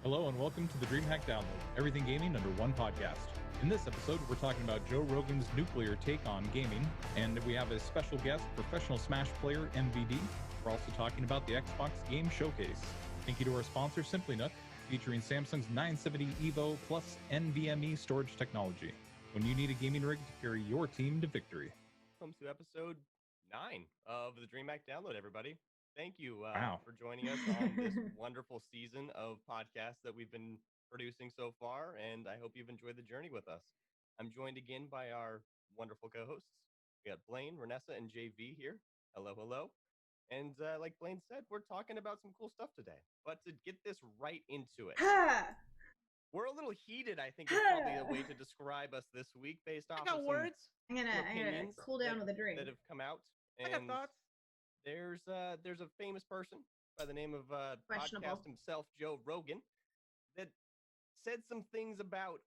Hello and welcome to the DreamHack Download, everything gaming under one podcast. In this episode, we're talking about Joe Rogan's nuclear take on gaming, and we have a special guest, professional Smash player MVD. We're also talking about the Xbox Game Showcase. Thank you to our sponsor, Simply Nook, featuring Samsung's 970 EVO plus NVMe storage technology. When you need a gaming rig to carry your team to victory. Welcome to episode 9 of the DreamHack Download, everybody. Thank you for joining us on this wonderful season of podcasts that we've been producing so far, and I hope you've enjoyed the journey with us. I'm joined again by our wonderful co-hosts. We got Blaine, Renessa, and JV here. Hello, hello. And like Blaine said, we're talking about some cool stuff today. But to get this right into it, we're a little heated, I think is probably a way to describe us this week based off of some words. I'm gonna opinions cool down with a drink that have come out. I got thoughts. There's a famous person by the name of podcast himself, Joe Rogan, that said some things about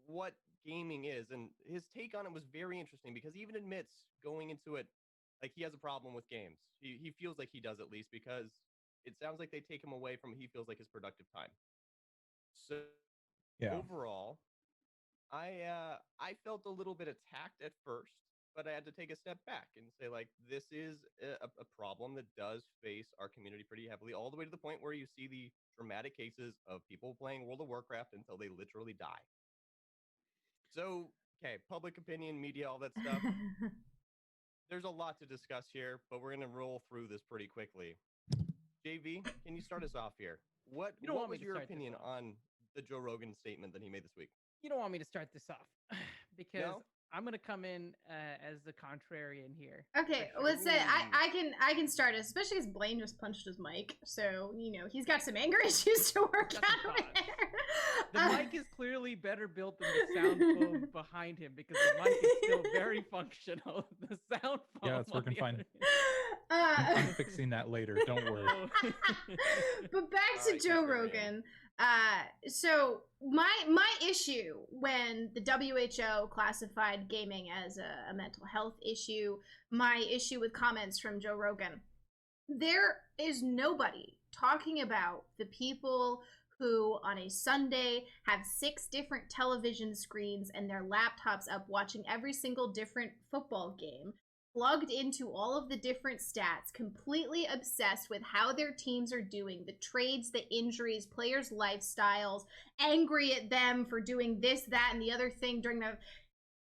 what gaming is, and his take on it was very interesting because he even admits going into it like he has a problem with games. He feels like he does, at least, because it sounds like they take him away from he feels like his productive time. So overall, I felt a little bit attacked at first, but I had to take a step back and say, like, this is a problem that does face our community pretty heavily, all the way to the point where you see the dramatic cases of people playing World of Warcraft until they literally die. So, okay, public opinion, media, all that stuff. There's a lot to discuss here, but we're going to roll through this pretty quickly. JV, can you start us off here? What was your opinion on the Joe Rogan statement that he made this week? You don't want me to start this off because No? I'm gonna come in as the contrarian here. Okay, let's say I can start, especially because Blaine just punched his mic, so he's got some anger issues to work out over there. The mic is clearly better built than the sound foam behind him because the mic is still very functional. The sound foam. Yeah, it's working fine. I'm fixing that later. Don't worry. But back to Joe Rogan. So my issue when the WHO classified gaming as a mental health issue, my issue with comments from Joe Rogan, there is nobody talking about the people who on a Sunday have 6 different television screens and their laptops up watching every single different football game, plugged into all of the different stats, completely obsessed with how their teams are doing, the trades, the injuries, players' lifestyles, angry at them for doing this, that, and the other thing during the...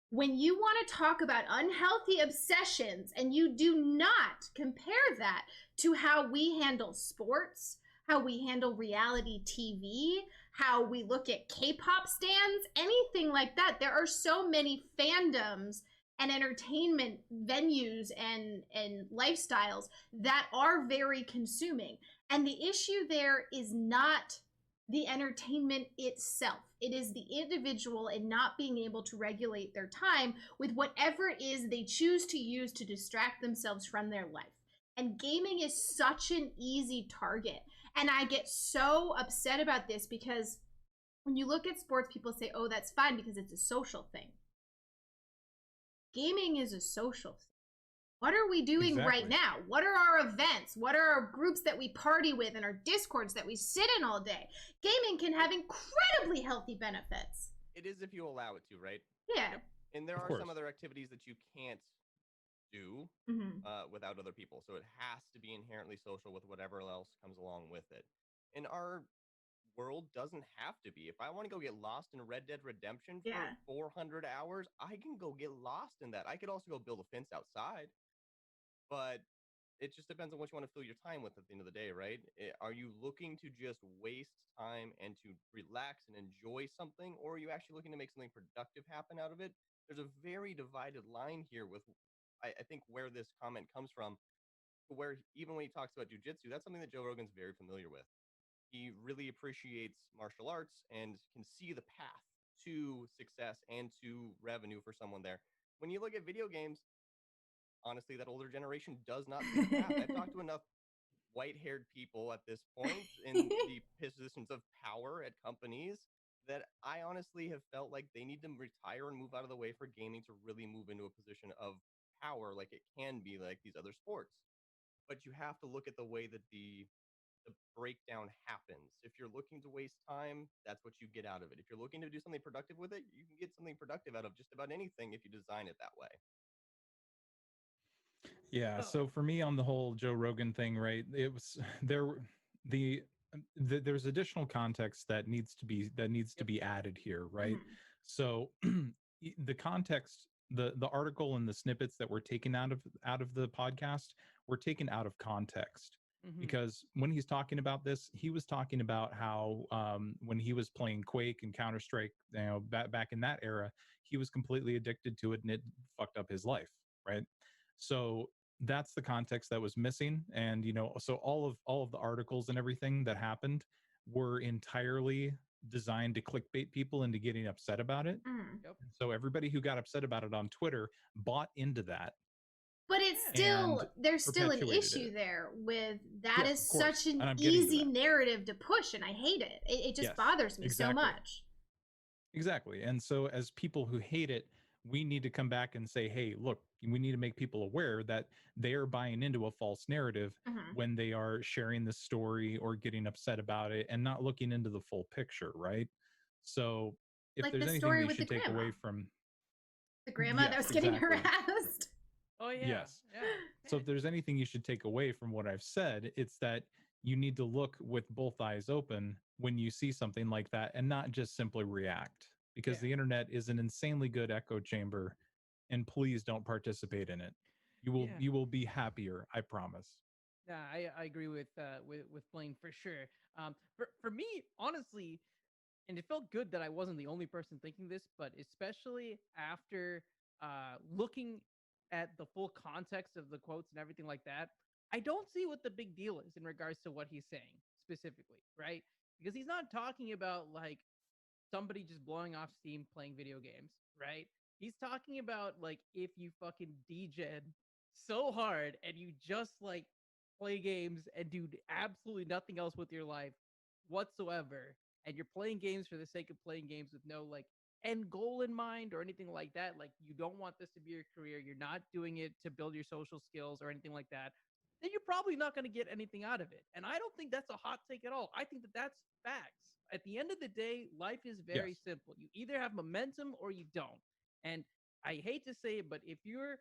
When you want to talk about unhealthy obsessions and you do not compare that to how we handle sports, how we handle reality TV, how we look at K-pop stands, anything like that, there are so many fandoms and entertainment venues and lifestyles that are very consuming. And the issue there is not the entertainment itself. It is the individual and not being able to regulate their time with whatever it is they choose to use to distract themselves from their life. And gaming is such an easy target. And I get so upset about this because when you look at sports, people say, oh, that's fine because it's a social thing. Gaming is a social thing. What are we doing right now? What are our events? What are our groups that we party with and our discords that we sit in all day? Gaming can have incredibly healthy benefits. It is if you allow it to, right? Yeah. And there are some other activities that you can't do without other people. So it has to be inherently social with whatever else comes along with it. And our world doesn't have to be. If I want to go get lost in Red Dead Redemption for 400 hours, I can go get lost in that. I could also go build a fence outside. But it just depends on what you want to fill your time with at the end of the day, right? Are you looking to just waste time and to relax and enjoy something, or are you actually looking to make something productive happen out of it? There's a very divided line here with, I think, where this comment comes from, where even when he talks about jujitsu, that's something that Joe Rogan's very familiar with. He really appreciates martial arts and can see the path to success and to revenue for someone there. When you look at video games, honestly, that older generation does not see the path. I've talked to enough white-haired people at this point in the positions of power at companies that I honestly have felt like they need to retire and move out of the way for gaming to really move into a position of power like it can be like these other sports. But you have to look at the way that the the breakdown happens. If you're looking to waste time, that's what you get out of it. If you're looking to do something productive with it, you can get something productive out of just about anything if you design it that way. Yeah. So for me on the whole Joe Rogan thing, right, it was the there's additional context that needs to be added here, right? Mhm. So the context, the article and the snippets that were taken out of the podcast were taken out of context. Because when he's talking about this, he was talking about how when he was playing Quake and Counter-Strike, back in that era, he was completely addicted to it and it fucked up his life, right? So that's the context that was missing. And so all of the articles and everything that happened were entirely designed to clickbait people into getting upset about it. Yep. So everybody who got upset about it on Twitter bought into that. But it's still, there's still an issue there with that. Yes, is such an to easy narrative to push, and I hate it. It just bothers me so much. Exactly. And so as people who hate it, we need to come back and say, hey, look, we need to make people aware that they are buying into a false narrative when they are sharing the story or getting upset about it and not looking into the full picture, right? So if Like there's the anything story they with should the take grandma. away from The grandma that was getting harassed. Oh yeah. Yes. Yeah. So if there's anything you should take away from what I've said, it's that you need to look with both eyes open when you see something like that and not just simply react, because the internet is an insanely good echo chamber, and please don't participate in it. You will be happier, I promise. Yeah, I agree with Blaine for sure. For me, honestly, and it felt good that I wasn't the only person thinking this, but especially after looking at the full context of the quotes and everything like that, I don't see what the big deal is in regards to what he's saying specifically, right? Because he's not talking about like somebody just blowing off steam playing video games, right? He's talking about like if you fucking degen so hard and you just like play games and do absolutely nothing else with your life whatsoever, and you're playing games for the sake of playing games with no like end goal in mind or anything like that, like you don't want this to be your career, you're not doing it to build your social skills or anything like that, then you're probably not going to get anything out of it. And I don't think that's a hot take at all. I think that that's facts. At the end of the day, life is very simple. You either have momentum or you don't. And I hate to say it, but if you're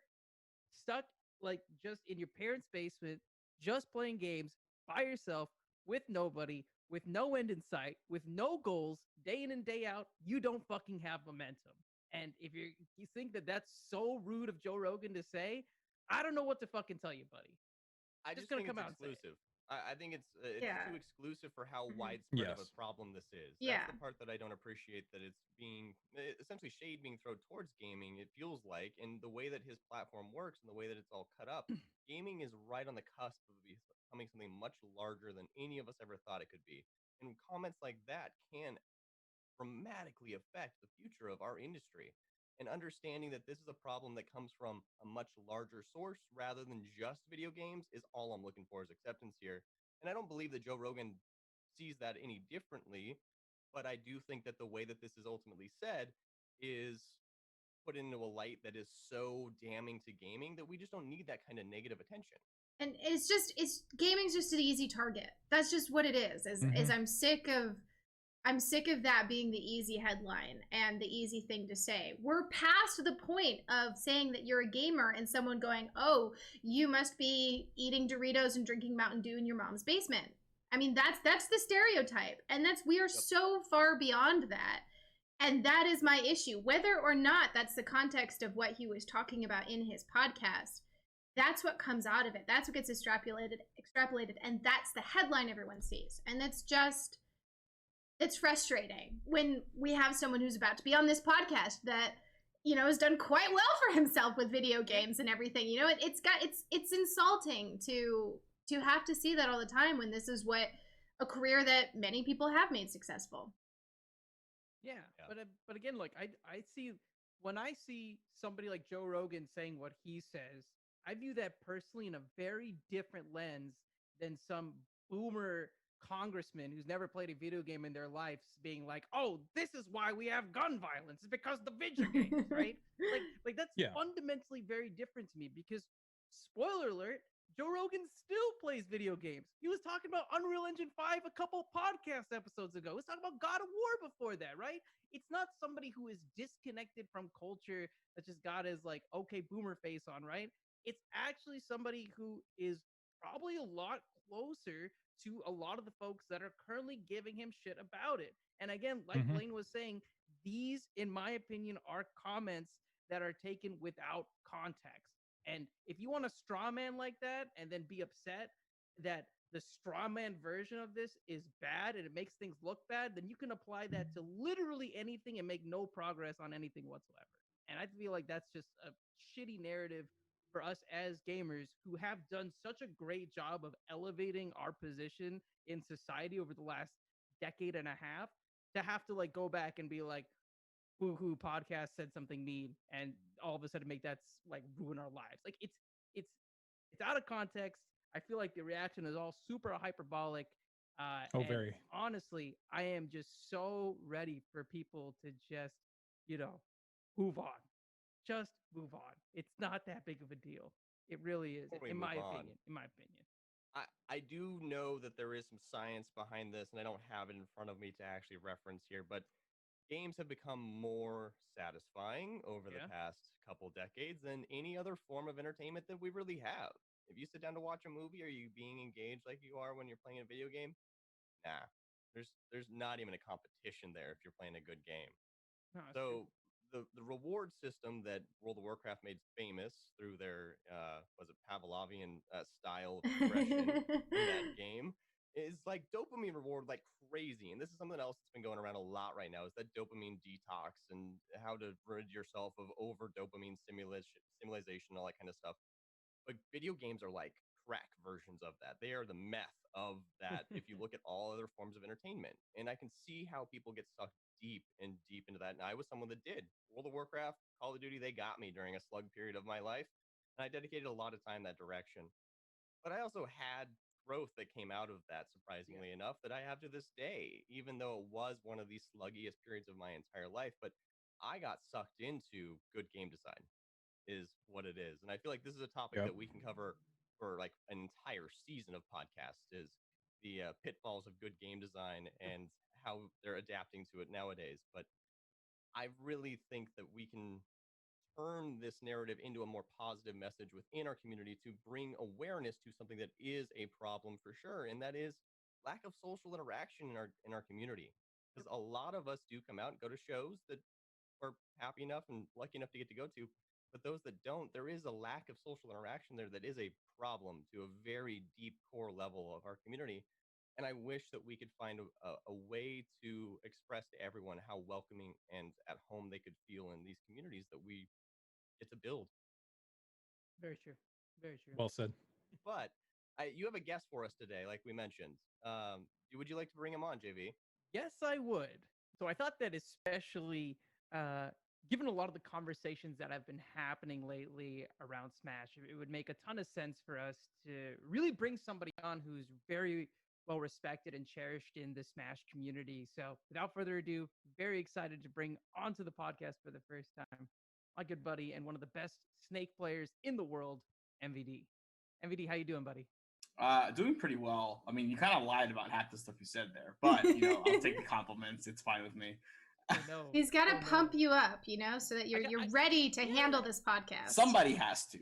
stuck like just in your parents' basement, just playing games by yourself with nobody, with no end in sight, with no goals, day in and day out, you don't fucking have momentum. And if you think that that's so rude of Joe Rogan to say, I don't know what to fucking tell you, buddy. I just think it's exclusive. I think it's too exclusive for how widespread of a problem this is. That's the part that I don't appreciate, that it's being essentially shade being thrown towards gaming, it feels like, and the way that his platform works and the way that it's all cut up. Gaming is right on the cusp of becoming something much larger than any of us ever thought it could be. And comments like that can dramatically affect the future of our industry. And understanding that this is a problem that comes from a much larger source rather than just video games is all I'm looking for, is acceptance here. And I don't believe that Joe Rogan sees that any differently, but I do think that the way that this is ultimately said is put into a light that is so damning to gaming that we just don't need that kind of negative attention. And it's gaming's just an easy target. That's just what it is. I'm sick of that being the easy headline and the easy thing to say. We're past the point of saying that you're a gamer and someone going, oh, you must be eating Doritos and drinking Mountain Dew in your mom's basement. I mean, that's the stereotype. And we are so far beyond that. And that is my issue. Whether or not that's the context of what he was talking about in his podcast, that's what comes out of it. That's what gets extrapolated, and that's the headline everyone sees. And it's frustrating when we have someone who's about to be on this podcast that, has done quite well for himself with video games and everything. It's insulting to have to see that all the time when this is what a career that many people have made successful. Yeah. But again, like I see, when I see somebody like Joe Rogan saying what he says, I view that personally in a very different lens than some boomer congressman who's never played a video game in their life being like, oh, this is why we have gun violence. It's because of the video games, right? Like that's fundamentally very different to me, because spoiler alert, Joe Rogan still plays video games. He was talking about Unreal Engine 5 a couple podcast episodes ago. He was talking about God of War before that, right? It's not somebody who is disconnected from culture that just got his like, okay, boomer face on, right? It's actually somebody who is probably a lot closer to a lot of the folks that are currently giving him shit about it. And again, like Blaine was saying, these, in my opinion, are comments that are taken without context. And if you want a straw man like that and then be upset that the straw man version of this is bad and it makes things look bad, then you can apply that to literally anything and make no progress on anything whatsoever. And I feel like that's just a shitty narrative for us as gamers who have done such a great job of elevating our position in society over the last decade and a half to have to like go back and be like, who podcast said something mean and all of a sudden make that like ruin our lives. Like it's out of context. I feel like the reaction is all super hyperbolic. Very. Honestly, I am just so ready for people to just, move on. Just move on. It's not that big of a deal. It really is, in my opinion. In my opinion. I do know that there is some science behind this, and I don't have it in front of me to actually reference here, but games have become more satisfying over the past couple decades than any other form of entertainment that we really have. If you sit down to watch a movie, are you being engaged like you are when you're playing a video game? Nah. There's not even a competition there if you're playing a good game. No, so the reward system that World of Warcraft made famous through their was it Pavlovian style of progression in that game is like dopamine reward like crazy. And this is something else that's been going around a lot right now is that dopamine detox and how to rid yourself of over dopamine stimulation, all that kind of stuff. But video games are like crack versions of that. They are the meth of that if you look at all other forms of entertainment. And I can see how people get sucked deep into that. And I was someone that did. World of Warcraft, Call of Duty, they got me during a slug period of my life. And I dedicated a lot of time that direction. But I also had growth that came out of that, surprisingly enough, that I have to this day, even though it was one of the sluggiest periods of my entire life. But I got sucked into good game design is what it is. And I feel like this is a topic that we can cover for like an entire season of podcasts is the pitfalls of good game design and how they're adapting to it nowadays. But I really think that we can turn this narrative into a more positive message within our community to bring awareness to something that is a problem for sure, and that is lack of social interaction in our community. Because a lot of us do come out and go to shows that we're happy enough and lucky enough to get to go to, but those that don't, there is a lack of social interaction there that is a problem to a very deep core level of our community. And I wish that we could find a way to express to everyone how welcoming and at home they could feel in these communities that we get to build. Very true. Very true. Well said. But you have a guest for us today, like we mentioned. Would you like to bring him on, JV? Yes, I would. So I thought that especially given a lot of the conversations that have been happening lately around Smash, it would make a ton of sense for us to really bring somebody on who's very well respected and cherished in the Smash community. So without further ado, very excited to bring onto the podcast for the first time my good buddy and one of the best Snake players in the world, MVD. MVD, how you doing, buddy? Doing pretty well. I mean, you kind of lied about half the stuff you said there, but I'll take the compliments. It's fine with me. He's got to pump you up, so that you're ready to handle this podcast. Somebody has to.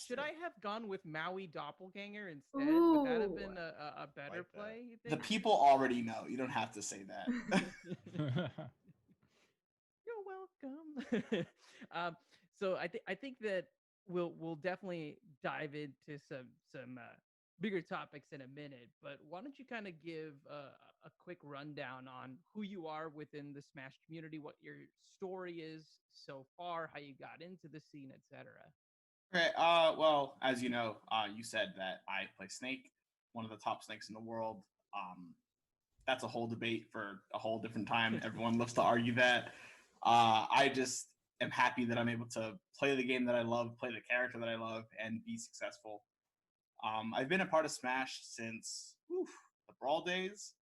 Should I have gone with Maui Doppelganger instead? Ooh. Would that have been a better play? You think? The people already know. You don't have to say that. You're welcome. So I think that we'll definitely dive into some bigger topics in a minute, but why don't you kind of give a quick rundown on who you are within the Smash community, what your story is so far, how you got into the scene, etc. Okay. Well, as you know, you said that I play Snake, one of the top Snakes in the world. That's a whole debate for a whole different time. Everyone loves to argue that. I just am happy that I'm able to play the game that I love, play the character that I love, and be successful. I've been a part of Smash since the Brawl days.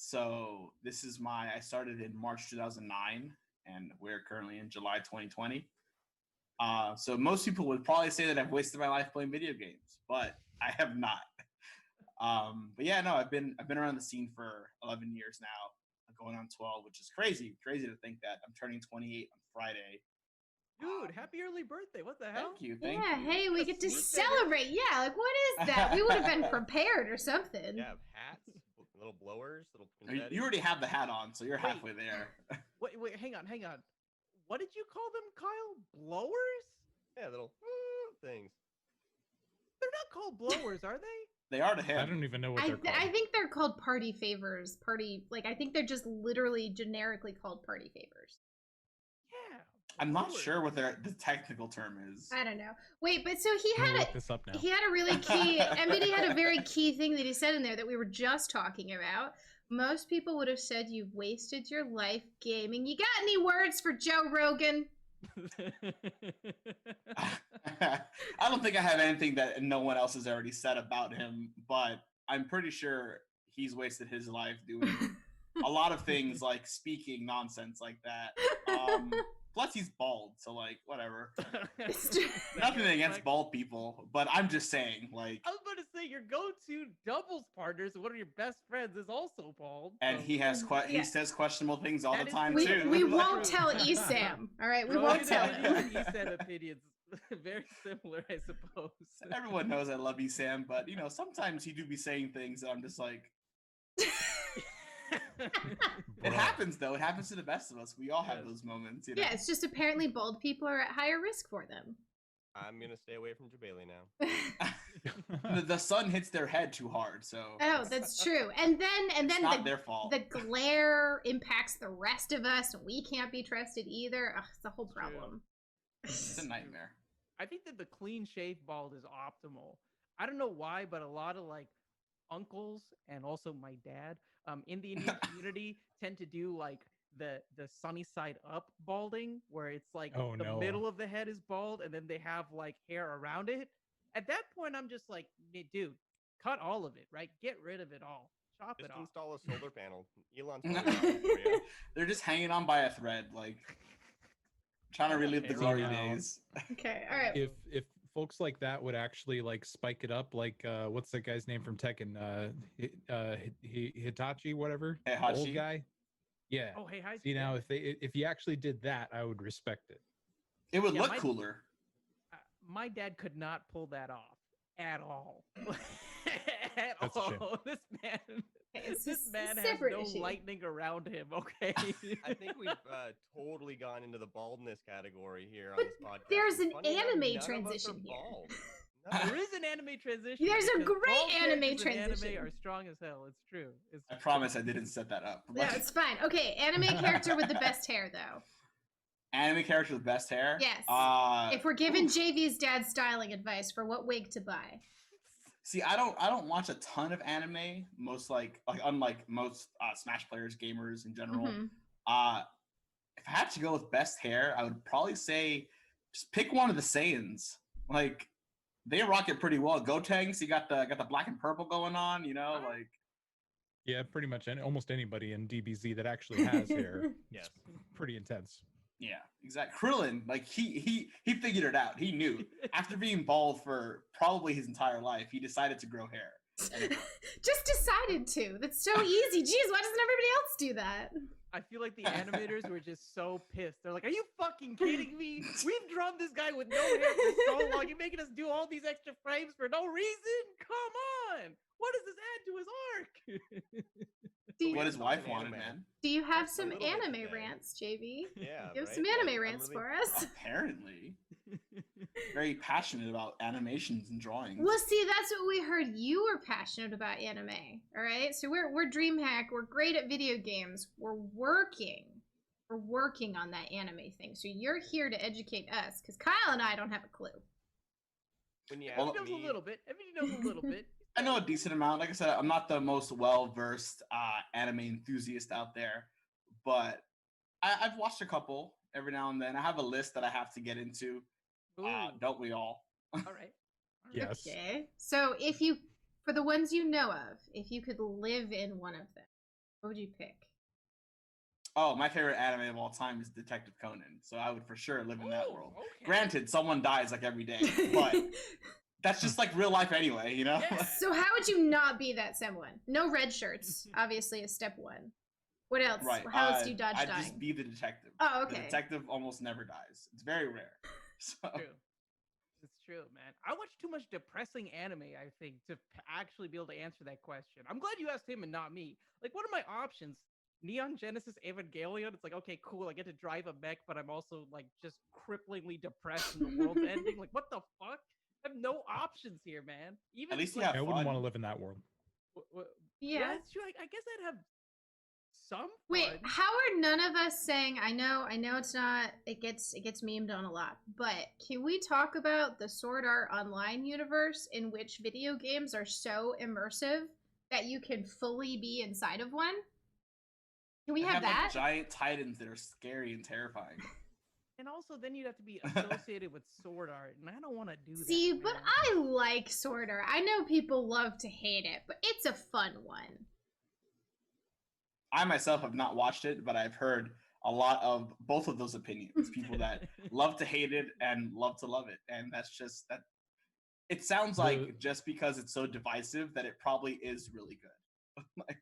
So this is I started in March 2009, and we're currently in July 2020. So most people would probably say that I've wasted my life playing video games, but I have not. But yeah, no, I've been around the scene for 11 years now, going on 12, which is crazy to think that I'm turning 28 on Friday. Dude, happy early birthday! What the hell? Thank you. Yeah, you. hey, we get to celebrate. Yeah, like what is that? We would have been prepared or something. Yeah, hats, little blowers, little confetti. You already have the hat on, so you're halfway there. Wait, hang on. What did you call them, Kyle? Blowers? Yeah, little things. They're not called blowers, are they? They are to him. I don't even know what they're called. I think they're called party favors. I think they're just literally generically called party favors. Yeah. I'm not sure what the technical term is. I don't know. Wait, but so he had look this up now. he had a really key. MBD had a very key thing that he said in there that we were just talking about. Most people would have said you've wasted your life gaming. You got any words for Joe Rogan? I don't think I have anything that no one else has already said about him, but I'm pretty sure he's wasted his life doing a lot of things like speaking nonsense like that. Plus he's bald, so like whatever. Nothing against bald people, but I'm just saying, like, I was about to say your go-to doubles partners, one of your best friends is also bald. And he has he says questionable things all the time too. We won't tell Esam. All right, we won't tell him. Esam opinions very similar, I suppose. Everyone knows I love Esam, but you know sometimes he do be saying things that I'm just like. It happens though. It happens to the best of us. We all have those moments. You know? Yeah, it's just apparently bald people are at higher risk for them. I'm gonna stay away from Jabali now. The sun hits their head too hard, so. Oh, that's true. And then not their fault. The glare impacts the rest of us, and we can't be trusted either. Ugh, it's a whole problem. It's a nightmare. I think that the clean shave bald is optimal. I don't know why, but a lot of like uncles and also my dad in the Indian community tend to do like the sunny side up balding, where it's like the middle of the head is bald and then they have like hair around it. At that point, I'm just like, dude, cut all of it, right? Get rid of it all. Chop just it off. Install a solar panel. Elon's for you. They're just hanging on by a thread, like trying to relive the glory days. Okay, all right. If folks like that would actually like spike it up, like what's that guy's name from Tekken? Hitachi, whatever. Heihachi? Old guy. Yeah. Oh, hey, hi. See now, if you actually did that, I would respect it. It would look cooler. My dad could not pull that off at all. That's a shame. This man has no issue. lightning around him. Okay. I think we've totally gone into the baldness category here on this podcast. There's an Funny enough, anime none of us transition are here. bald. There is an anime transition. There's a because great bald anime characters in transition. Anime are strong as hell. It's true. I promise I didn't set that up. No, it's fine. Okay, anime character with the best hair, though. Anime character with best hair? Yes. If we're giving JV's dad styling advice for what wig to buy. See, I don't watch a ton of anime. Unlike most Smash players, gamers in general. Mm-hmm. If I had to go with best hair, I would probably say just pick one of the Saiyans. Like they rock it pretty well. Gotenks, you got the black and purple going on. You know, like. Yeah, pretty much almost anybody in DBZ that actually has hair. Yes. Pretty intense. Yeah, exactly. Krillin, like he figured it out. He knew after being bald for probably his entire life, he decided to grow hair. Just decided to. That's so easy. Jeez, why doesn't everybody else do that? I feel like the animators were just so pissed. They're like, "Are you fucking kidding me? We've drawn this guy with no hair for so long. You're making us do all these extra frames for no reason? Come on! What does this add to his arc?" What his wife wanted, man. Do you have some anime rants, JV? Yeah. You have some anime rants for us? Apparently. Very passionate about animations and drawings. Well, see, that's what we heard. You were passionate about anime, all right? So we're DreamHack. We're great at video games. We're working on that anime thing. So you're here to educate us, because Kyle and I don't have a clue. When you He knows a little bit. Everybody knows a little bit. I know a decent amount. Like I said, I'm not the most well-versed anime enthusiast out there, but I've watched a couple every now and then. I have a list that I have to get into. Don't we all? All right. Yes. Okay. So for the ones you know of, if you could live in one of them, what would you pick? Oh, my favorite anime of all time is Detective Conan, so I would for sure live in that world. Okay. Granted, someone dies like every day, but that's just like real life anyway, you know? Yeah. So how would you not be that someone? No red shirts, obviously, is step one. What else? Right. How else do you dodge I'd dying? just be the detective. Oh, okay. The detective almost never dies. It's very rare. So. True. It's true, man. I watch too much depressing anime, I think, to actually be able to answer that question. I'm glad you asked him and not me. Like, what are my options? Neon Genesis Evangelion? It's like, okay, cool, I get to drive a mech, but I'm also, like, just cripplingly depressed and the world's ending. Like, what the fuck? I have no options here, man. Even At least you like, have I wouldn't fun. want to live in that world. Yeah. That's true. I guess I'd have some Wait, fun. how are none of us saying, I know it's not, it gets memed on a lot, but can we talk about the Sword Art Online universe in which video games are so immersive that you can fully be inside of one? Can we have that? Like, giant titans that are scary and terrifying. And also, then you'd have to be associated with sword art, and I don't want to do that. See, man. but I like Sword Art. I know people love to hate it, but it's a fun one. I myself have not watched it, but I've heard a lot of both of those opinions. People that love to hate it and love to love it. And that's just that. It sounds like just because it's so divisive that it probably is really good.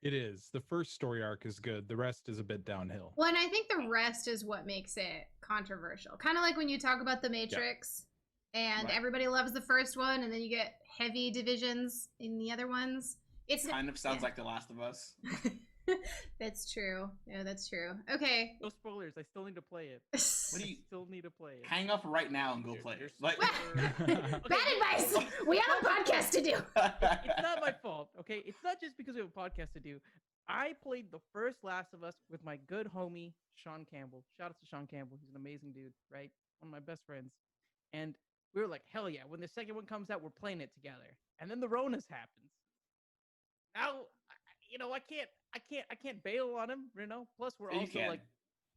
It is. The first story arc is good. The rest is a bit downhill. Well, and I think the rest is what makes it controversial. Kind of like when you talk about The Matrix, and everybody loves the first one, and then you get heavy divisions in the other ones. It kind of sounds like The Last of Us. That's true. Yeah, that's true. Okay. No spoilers. I still need to play it. What do you still need to play it? Hang up right now and go play it. Like, Bad advice. We have a podcast to do. It's not my fault. Okay, it's not just because we have a podcast to do. I played the first Last of Us with my good homie Sean Campbell. Shout out to Sean Campbell. He's an amazing dude, right? One of my best friends. And we were like, hell yeah! When the second one comes out, we're playing it together. And then the Ronas happens. Now, you know, I can't bail on him, you know. Plus, we're also like,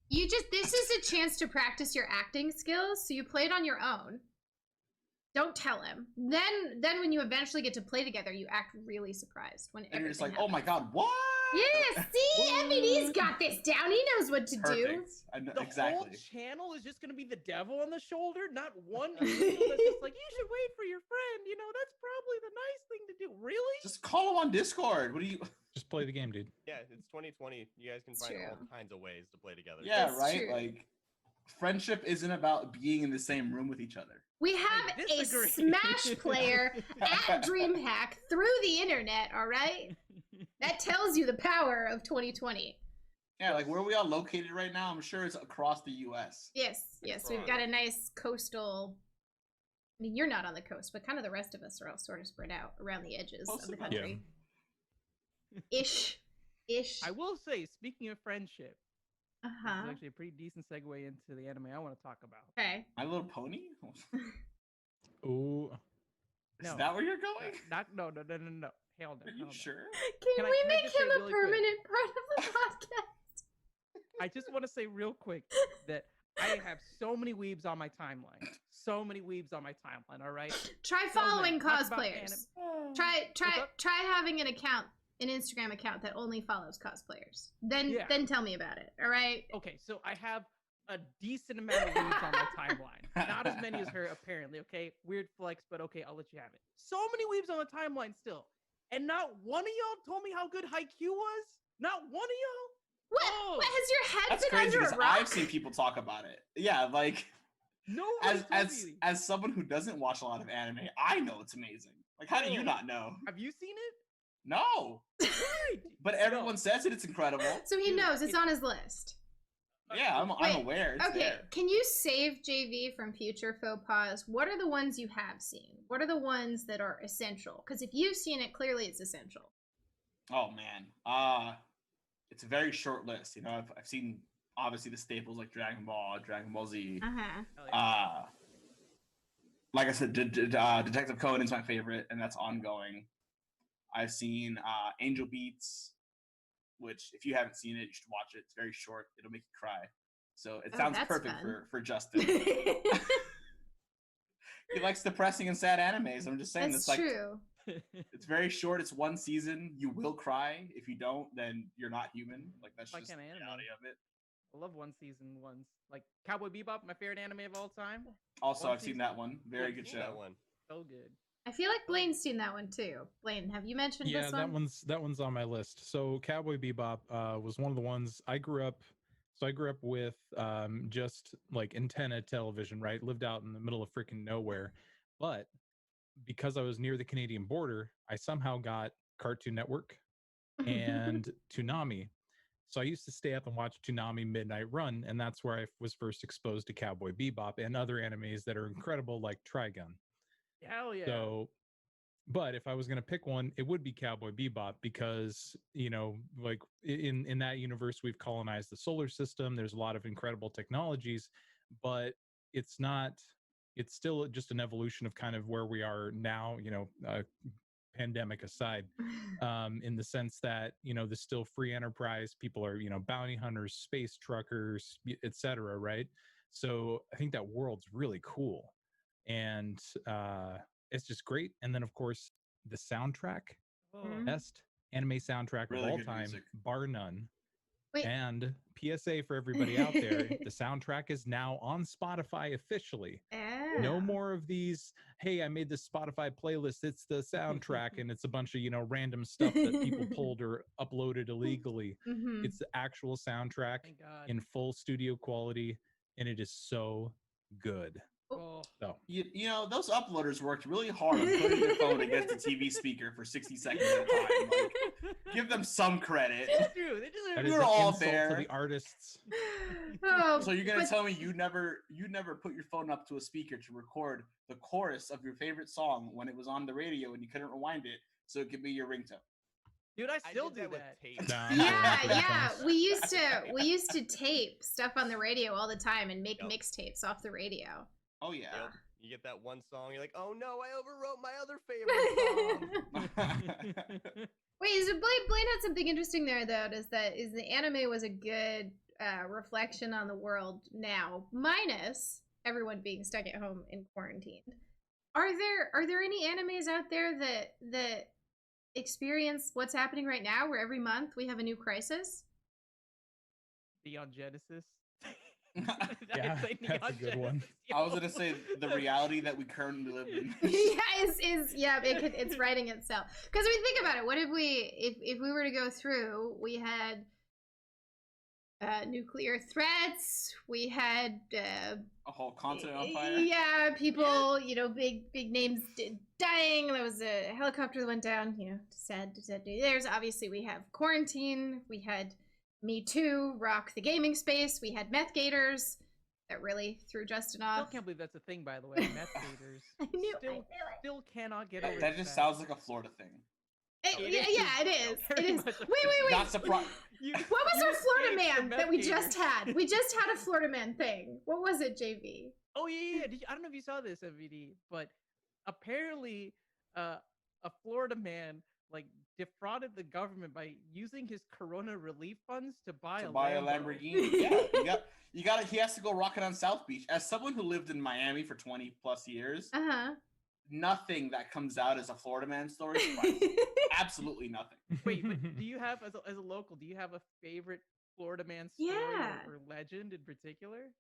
this is a chance to practice your acting skills, so you play it on your own. Don't tell him. Then when you eventually get to play together, you act really surprised when and you're just like, happens. oh my god, what? Yeah, see, MVD's got this down. He knows what to do. I know, the exactly. whole channel is just gonna be the devil on the shoulder, not one angel that's just like, you should wait for your friend. You know, that's probably the nice thing to do. Really? Just call him on Discord. What do you? Just play the game, dude. Yeah, it's 2020. You guys can find all kinds of ways to play together. Yeah, That's right. true. Like, friendship isn't about being in the same room with each other. We have a Smash player at DreamHack through the internet, all right? That tells you the power of 2020. Yeah, like, where are we all located right now? I'm sure it's across the U.S. Yes, we've got a nice coastal... I mean, you're not on the coast, but kind of the rest of us are all sort of spread out around the edges of the country. Yeah. Ish. I will say, speaking of friendship, this Uh-huh. is actually a pretty decent segue into the anime I want to talk about. Okay. My Little Pony? Ooh. Is that where you're going? No. Hell no. Are you sure? Can we make just say him a really permanent part of the podcast? I just want to say real quick that I have so many weebs on my timeline. So many weebs on my timeline, all right? Try So many. following Talk about cosplayers. anime. Try having an Instagram account that only follows cosplayers. Then tell me about it. All right. Okay, so I have a decent amount of weebs on my timeline. Not as many as her, apparently. Okay, weird flex, but okay, I'll let you have it. So many weebs on the timeline still, and not one of y'all told me how good Haikyuu was. Not one of y'all. What? Oh. What has your head That's been crazy under because a rock? I've seen people talk about it. Yeah, like No. as someone who doesn't watch a lot of anime, I know it's amazing. Like, how do you not know? Have you seen it? No. But everyone says it. It's incredible. So he knows it's on his list. Yeah, I'm aware. It's okay, there. Can you save JV from future faux pas? What are the ones you have seen? What are the ones that are essential? Because if you've seen it, clearly it's essential. Oh man, it's a very short list. You know, I've seen obviously the staples like Dragon Ball, Dragon Ball Z. Like I said, Detective Conan is my favorite, and that's ongoing. I've seen Angel Beats, which if you haven't seen it, you should watch it. It's very short. It'll make you cry. So it sounds perfect for Justin. He likes depressing and sad animes. I'm just saying that's it's true. It's very short. It's one season. You will cry. If you don't, then you're not human. Like that's just the reality of it. I love one season ones. Like Cowboy Bebop, my favorite anime of all time. Also, One I've seen that one. Very good show. That one. So good. I feel like Blaine's seen that one too. Blaine, have you mentioned this one? that one's on my list. So Cowboy Bebop was one of the ones I grew up. So I grew up with just like antenna television, right? Lived out in the middle of freaking nowhere, but because I was near the Canadian border, I somehow got Cartoon Network and Toonami. So I used to stay up and watch Toonami Midnight Run, and that's where I was first exposed to Cowboy Bebop and other animes that are incredible, like Trigun. Hell yeah. So, but if I was going to pick one, it would be Cowboy Bebop because, you know, like in that universe, we've colonized the solar system. There's a lot of incredible technologies, but it's still just an evolution of kind of where we are now, you know, pandemic aside, in the sense that, you know, there's still free enterprise. People are, you know, bounty hunters, space truckers, etc. Right. So I think that world's really cool. And it's just great. And then, of course, the soundtrack, best anime soundtrack Really of all good time, music. bar none. Wait. And PSA for everybody out there, the soundtrack is now on Spotify officially. No more of these, hey, I made this Spotify playlist, it's the soundtrack, and it's a bunch of, you know, random stuff that people pulled or uploaded illegally. It's the actual soundtrack in full studio quality, and it is so good. So you know, those uploaders worked really hard on putting their phone against the TV speaker for 60 seconds at a time. Like, give them some credit. It's true. You're all there. To the artists. So you're gonna tell me you never put your phone up to a speaker to record the chorus of your favorite song when it was on the radio and you couldn't rewind it so it could be your ringtone? Dude, I still do that. Yeah. We used to tape stuff on the radio all the time and make mixtapes off the radio. Oh yeah. Yep. You get that one song, you're like, oh no, I overwrote my other favorite song. Wait, so Blaine had something interesting there though, is the anime was a good reflection on the world now, minus everyone being stuck at home in quarantine. Are there any animes out there that experience what's happening right now, where every month we have a new crisis? Beyond Genesis. Yeah, that's a good one. I was gonna say the reality that we currently live in. It's writing itself. Because I mean, think about it. What if we were to go through? We had nuclear threats. We had a whole continent on fire. Yeah, people, you know, big names dying. There was a helicopter that went down. You know, sad. There's obviously we have quarantine. We had Me Too, rock the gaming space. We had meth gators that really threw Justin off. Still can't believe that's a thing, by the way. Meth gators. I knew it. Still cannot get over that. Just sounds like a Florida thing. It is. Wait. Not surprised. What was our Florida man that we just had? We just had a Florida man thing. What was it, JV? Oh yeah. I don't know if you saw this, MVD, but apparently, a Florida man like defrauded the government by using his Corona relief funds to buy a Lamborghini. Yeah, he has to go rock it on South Beach. As someone who lived in Miami for 20 plus years, nothing that comes out as a Florida man story. Absolutely nothing. Wait, but do you have, as a local, do you have a favorite Florida man story or legend in particular?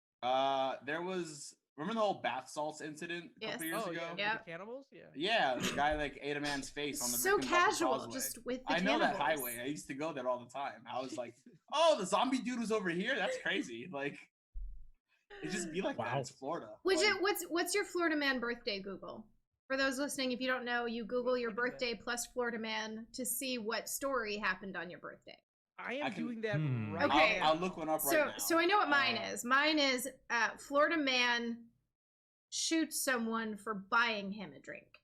There was, remember the whole bath salts incident a couple years ago? Yeah. The cannibals? Yeah, the guy like ate a man's face on the so casual, just with the I know cannibals. that highway. I used to go there all the time. I was like, oh, the zombie dude was over here? That's crazy. Like, it just be like that. It's Florida. What's your Florida man birthday Google? For those listening, if you don't know, you Google your birthday plus Florida man to see what story happened on your birthday. I am doing that right now. Okay. I'll look one up right now. So I know what mine is. Mine is Florida man shoots someone for buying him a drink.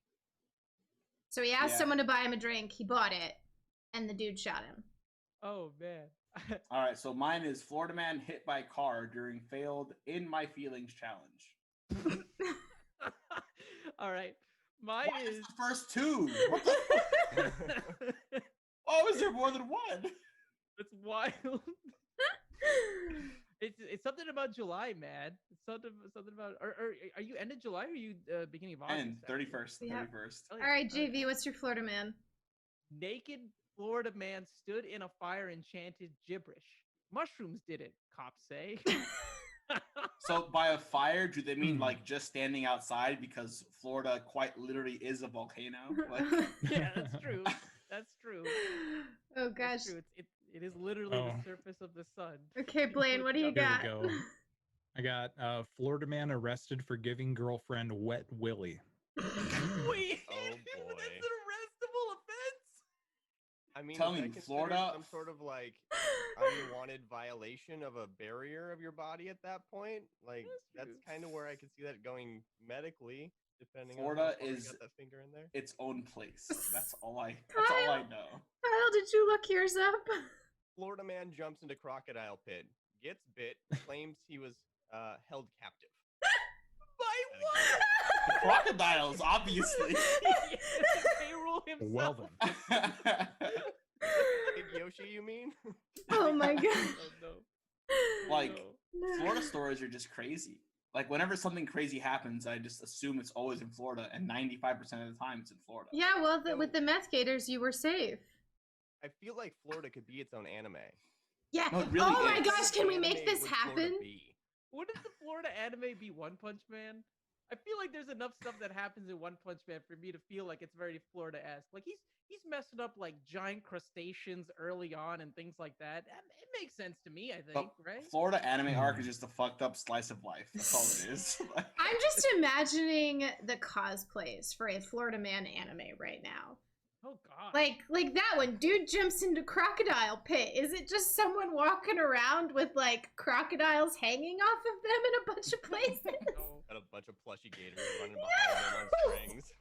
So he asked someone to buy him a drink, he bought it, and the dude shot him. Oh, man. All right, so mine is Florida man hit by car during failed In My Feelings challenge. All right. Mine is the first two. What the Oh, is there more than one? It's wild. It's something about July, man. It's something about. Are you end of July or are you beginning of August? And 31st. Yeah. 31st. All right, JV, what's your Florida man? Naked Florida man stood in a fire and chanted gibberish. Mushrooms did it, cops say. So by a fire, do they mean like just standing outside because Florida quite literally is a volcano? Like... Yeah, that's true. That's true. Oh gosh. True. It is literally the surface of the sun. Okay, Blaine, what do you got? Here we go. I got Florida man arrested for giving girlfriend wet willy. Wait, Oh boy. That's an arrestable offense? I mean, Tell is me, that considered Florida- some sort of like unwanted violation of a barrier of your body at that point? Like that's kind of where I could see that going medically, depending Florida on how far you is got that finger in there. its own place. That's all I know. Kyle, did you look yours up? Florida man jumps into crocodile pit, gets bit, claims he was held captive. By what? The crocodiles, obviously. Payroll himself. Well then. Big Yoshi, you mean? Oh my god. Oh no. Like, No. Florida stories are just crazy. Like, whenever something crazy happens, I just assume it's always in Florida, and 95% of the time it's in Florida. Yeah, well, with the meth gators, you were safe. I feel like Florida could be its own anime. Yeah. No, it really oh my is. gosh, can we Anime make this would Florida happen? be? Wouldn't the Florida anime be One Punch Man? I feel like there's enough stuff that happens in One Punch Man for me to feel like it's very Florida-esque. Like he's messing up like giant crustaceans early on and things like that. It makes sense to me, I think, But right? Florida anime arc is just a fucked up slice of life. That's all it is. I'm just imagining the cosplays for a Florida Man anime right now. Oh god. Like that one, dude jumps into crocodile pit. Is it just someone walking around with like crocodiles hanging off of them in a bunch of places? No. Got a bunch of plushy gators running behind them on strings.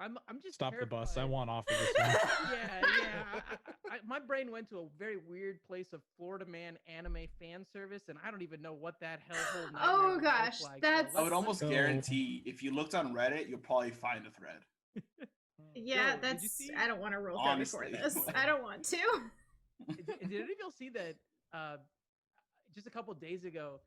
I'm just Stop the bus. I terrified. want off of this one. Yeah. My brain went to a very weird place of Florida Man anime fan service, and I don't even know what that hellhole nightmare Oh, would look gosh, like. that's- I would almost So- guarantee if you looked on Reddit, you'll probably find a thread. Yeah, Yo, did you that's. see- I don't want to roll through before Honestly. this. I don't want to. Did any of y'all see that? Just a couple days ago,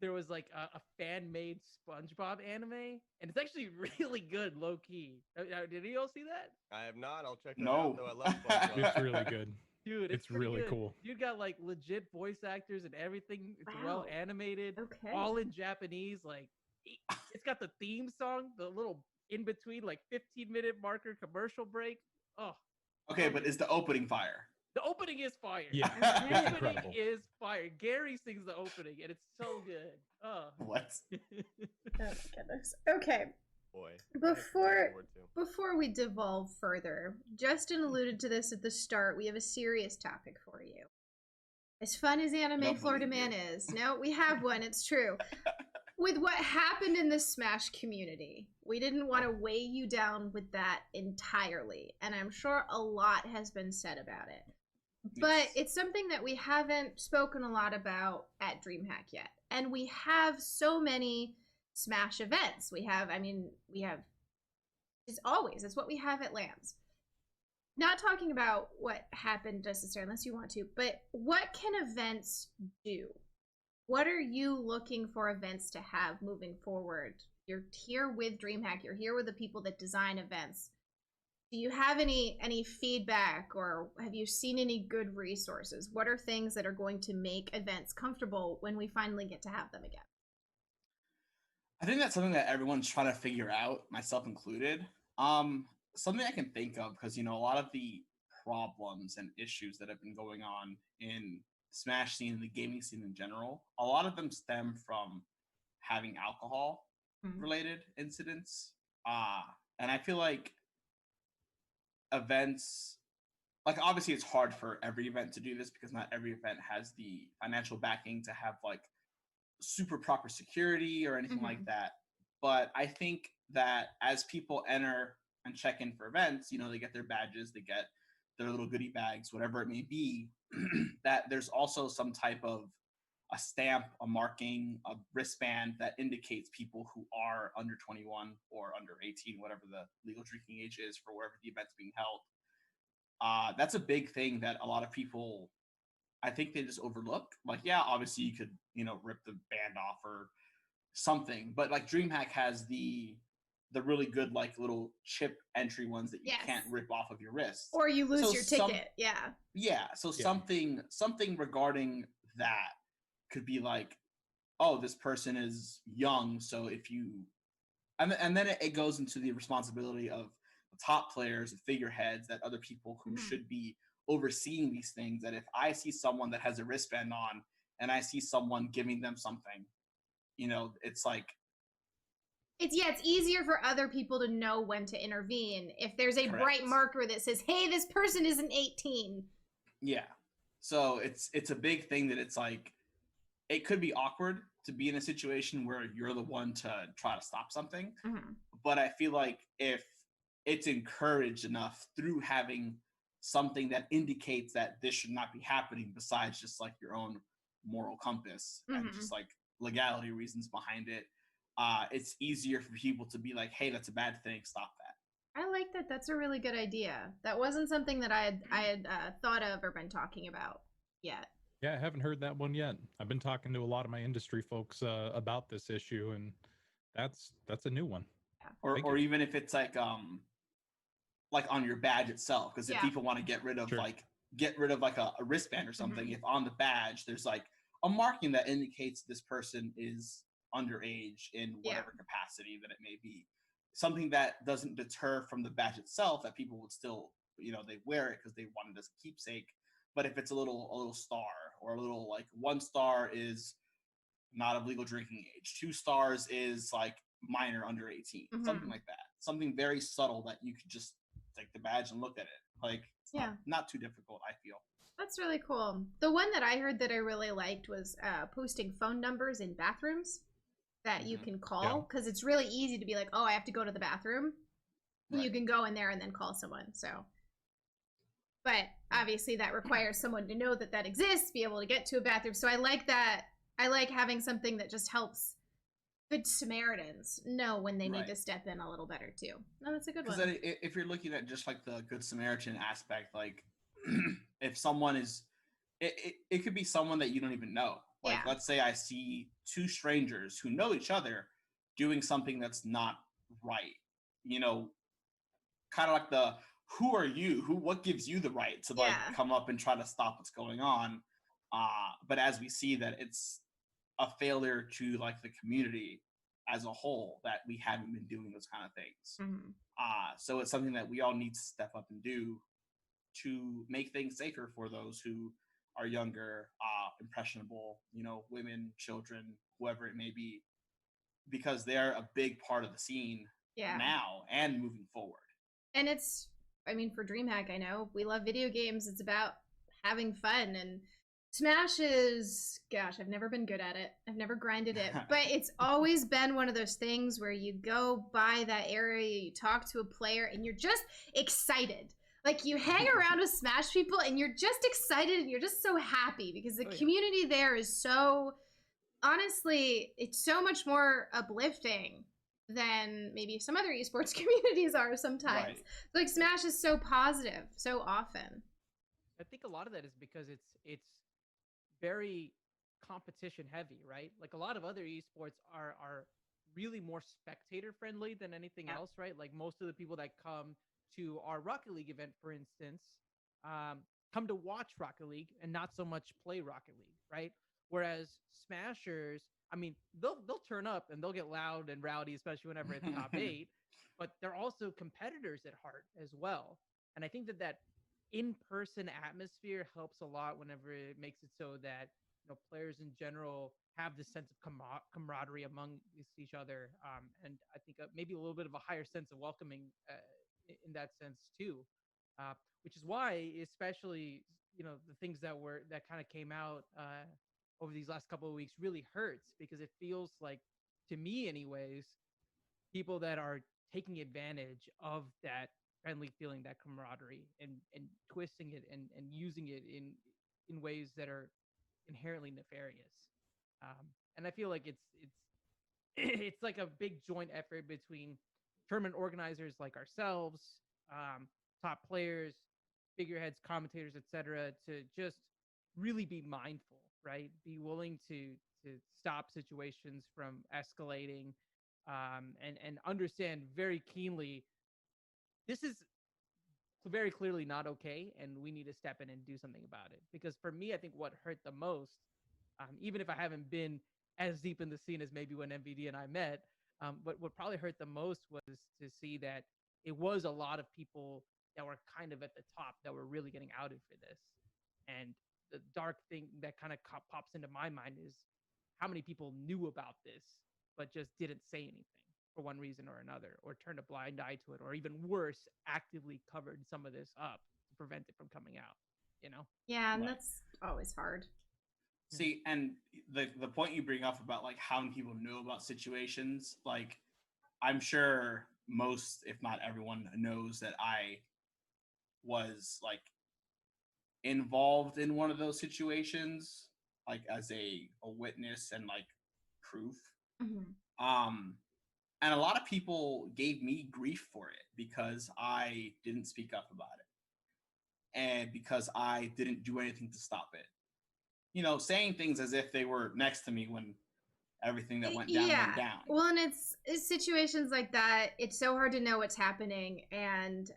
there was like a fan-made SpongeBob anime, and it's actually really good, low key. Did y'all see that? I have not. I'll check that No. out. Though I love SpongeBob. It's really good. Dude, It's pretty really good. cool. You got like legit voice actors and everything. It's well Wow. animated, Okay. all in Japanese. Like, it's got the theme song, the little in between like 15-minute marker commercial break. Oh, Okay, but is the opening fire? the opening is fire. Yeah, Okay. The it's opening incredible. is fire. Gary sings the opening, and it's so good. Oh. What? Oh goodness. Okay. Boy. Before we devolve further, Justin alluded to this at the start. We have a serious topic for you. As fun as Anime don't Florida believe Man you. is, no, we have one. It's true. With what happened in the Smash community, we didn't want to weigh you down with that entirely, and I'm sure a lot has been said about it. But Yes. it's something that we haven't spoken a lot about at DreamHack yet. And we have so many Smash events. We have, it's what we have at LANs. Not talking about what happened necessarily, unless you want to, but what can events do? What are you looking for events to have moving forward? You're here with DreamHack. You're here with the people that design events. Do you have any feedback, or have you seen any good resources? What are things that are going to make events comfortable when we finally get to have them again? I think that's something that everyone's trying to figure out, myself included. Something I can think of, because a lot of the problems and issues that have been going on in the Smash scene and the gaming scene in general, a lot of them stem from having alcohol related incidents. And I feel like events, like, obviously it's hard for every event to do this because not every event has the financial backing to have like super proper security or anything like that. But I think that as people enter and check in for events, they get their badges, they get their little goodie bags, whatever it may be, that there's also some type of a stamp, a marking, a wristband that indicates people who are under 21 or under 18, whatever the legal drinking age is for wherever the event's being held. That's a big thing that a lot of people, I think they just overlook. Like, yeah, obviously you could, rip the band off or something, but like DreamHack has the really good like little chip entry ones that you can't rip off of your wrist. Or you lose So your some- ticket. Yeah. Yeah, so Yeah. something regarding that could be like, oh, this person is young, so if you, and then it goes into the responsibility of the top players and figureheads, that other people who should be overseeing these things, that if I see someone that has a wristband on and I see someone giving them something, you know, it's like, it's easier for other people to know when to intervene if there's a Correct. bright marker that says, hey, this person isn't 18. Yeah. So it's a big thing that it's like, it could be awkward to be in a situation where you're the one to try to stop something. But I feel like if it's encouraged enough through having something that indicates that this should not be happening, besides just like your own moral compass and just like legality reasons behind it, it's easier for people to be like, hey, that's a bad thing, stop that. I like that. That's a really good idea. That wasn't something that I had thought of or been talking about yet. Yeah, I haven't heard that one yet. I've been talking to a lot of my industry folks about this issue, and that's a new one. Yeah. Or even if it's like on your badge itself, because if people want to get rid of like a wristband or something, if on the badge there's like a marking that indicates this person is underage in whatever capacity that it may be, something that doesn't deter from the badge itself, that people would still, you know, they wear it because they want it as a keepsake. But if it's a little star, or a little, like, 1 star is not of legal drinking age, 2 stars is like minor under 18, something like that, something very subtle that you could just take the badge and look at it. Like, it's not too difficult, I feel. That's really cool. The one that I heard that I really liked was posting phone numbers in bathrooms that you can call, because it's really easy to be like, oh, I have to go to the bathroom. You can go in there and then call someone. So, but obviously that requires someone to know that that exists, be able to get to a bathroom. So I like that. I like having something that just helps Good Samaritans know when they need to step in a little better too. No, that's a good one. Because if you're looking at just like the Good Samaritan aspect, like if someone is, it could be someone that you don't even know. Like, let's say I see 2 strangers who know each other doing something that's not right. You know, kind of like the, who are you? What gives you the right to like come up and try to stop what's going on? But as we see that it's a failure to like the community as a whole, that we haven't been doing those kind of things. So it's something that we all need to step up and do to make things safer for those who are younger, impressionable, you know, women, children, whoever it may be, because they're a big part of the scene now and moving forward. And it's, I mean, for DreamHack, I know we love video games. It's about having fun, and Smash is, gosh, I've never been good at it. I've never grinded it, but it's always been one of those things where you go by that area, you talk to a player, and you're just excited. Like, you hang around with Smash people, and you're just excited, and you're just so happy, because the community there is so, honestly, it's so much more uplifting than maybe some other esports communities are sometimes. Like, Smash is so positive so often. I think a lot of that is because it's very competition heavy, right? Like, a lot of other esports are really more spectator friendly than anything else, right? Like, most of the people that come to our Rocket League event, for instance, come to watch Rocket League and not so much play Rocket League, right? Whereas Smashers, I mean, they'll turn up and they'll get loud and rowdy, especially whenever it's top 8, but they're also competitors at heart as well. And I think that in-person atmosphere helps a lot whenever it makes it so that, you know, players in general have this sense of camaraderie among each other, and I think maybe a little bit of a higher sense of welcoming in that sense too, which is why, especially, you know, the things that kind of came out over these last couple of weeks really hurts, because it feels like, to me anyways, people that are taking advantage of that friendly feeling, that camaraderie, and twisting it and using it in ways that are inherently nefarious. And I feel like it's like a big joint effort between tournament organizers like ourselves, top players, figureheads, commentators, etc., to just really be mindful, right? Be willing to stop situations from escalating, and understand very keenly this is very clearly not okay, and we need to step in and do something about it. Because for me, I think what hurt the most even if I haven't been as deep in the scene as maybe when MVD and I met. But what probably hurt the most was to see that it was a lot of people that were kind of at the top that were really getting outed for this. And the dark thing that kind of pops into my mind is how many people knew about this, but just didn't say anything for one reason or another, or turned a blind eye to it, or even worse, actively covered some of this up to prevent it from coming out, you know? Yeah, and that's always hard. See, and the point you bring up about like how many people know about situations, like I'm sure most, if not everyone, knows that I was like involved in one of those situations, like as a witness and like proof. And a lot of people gave me grief for it because I didn't speak up about it and because I didn't do anything to stop it. You know, saying things as if they were next to me when everything that went down went down. Well, and it's situations like that. It's so hard to know what's happening, and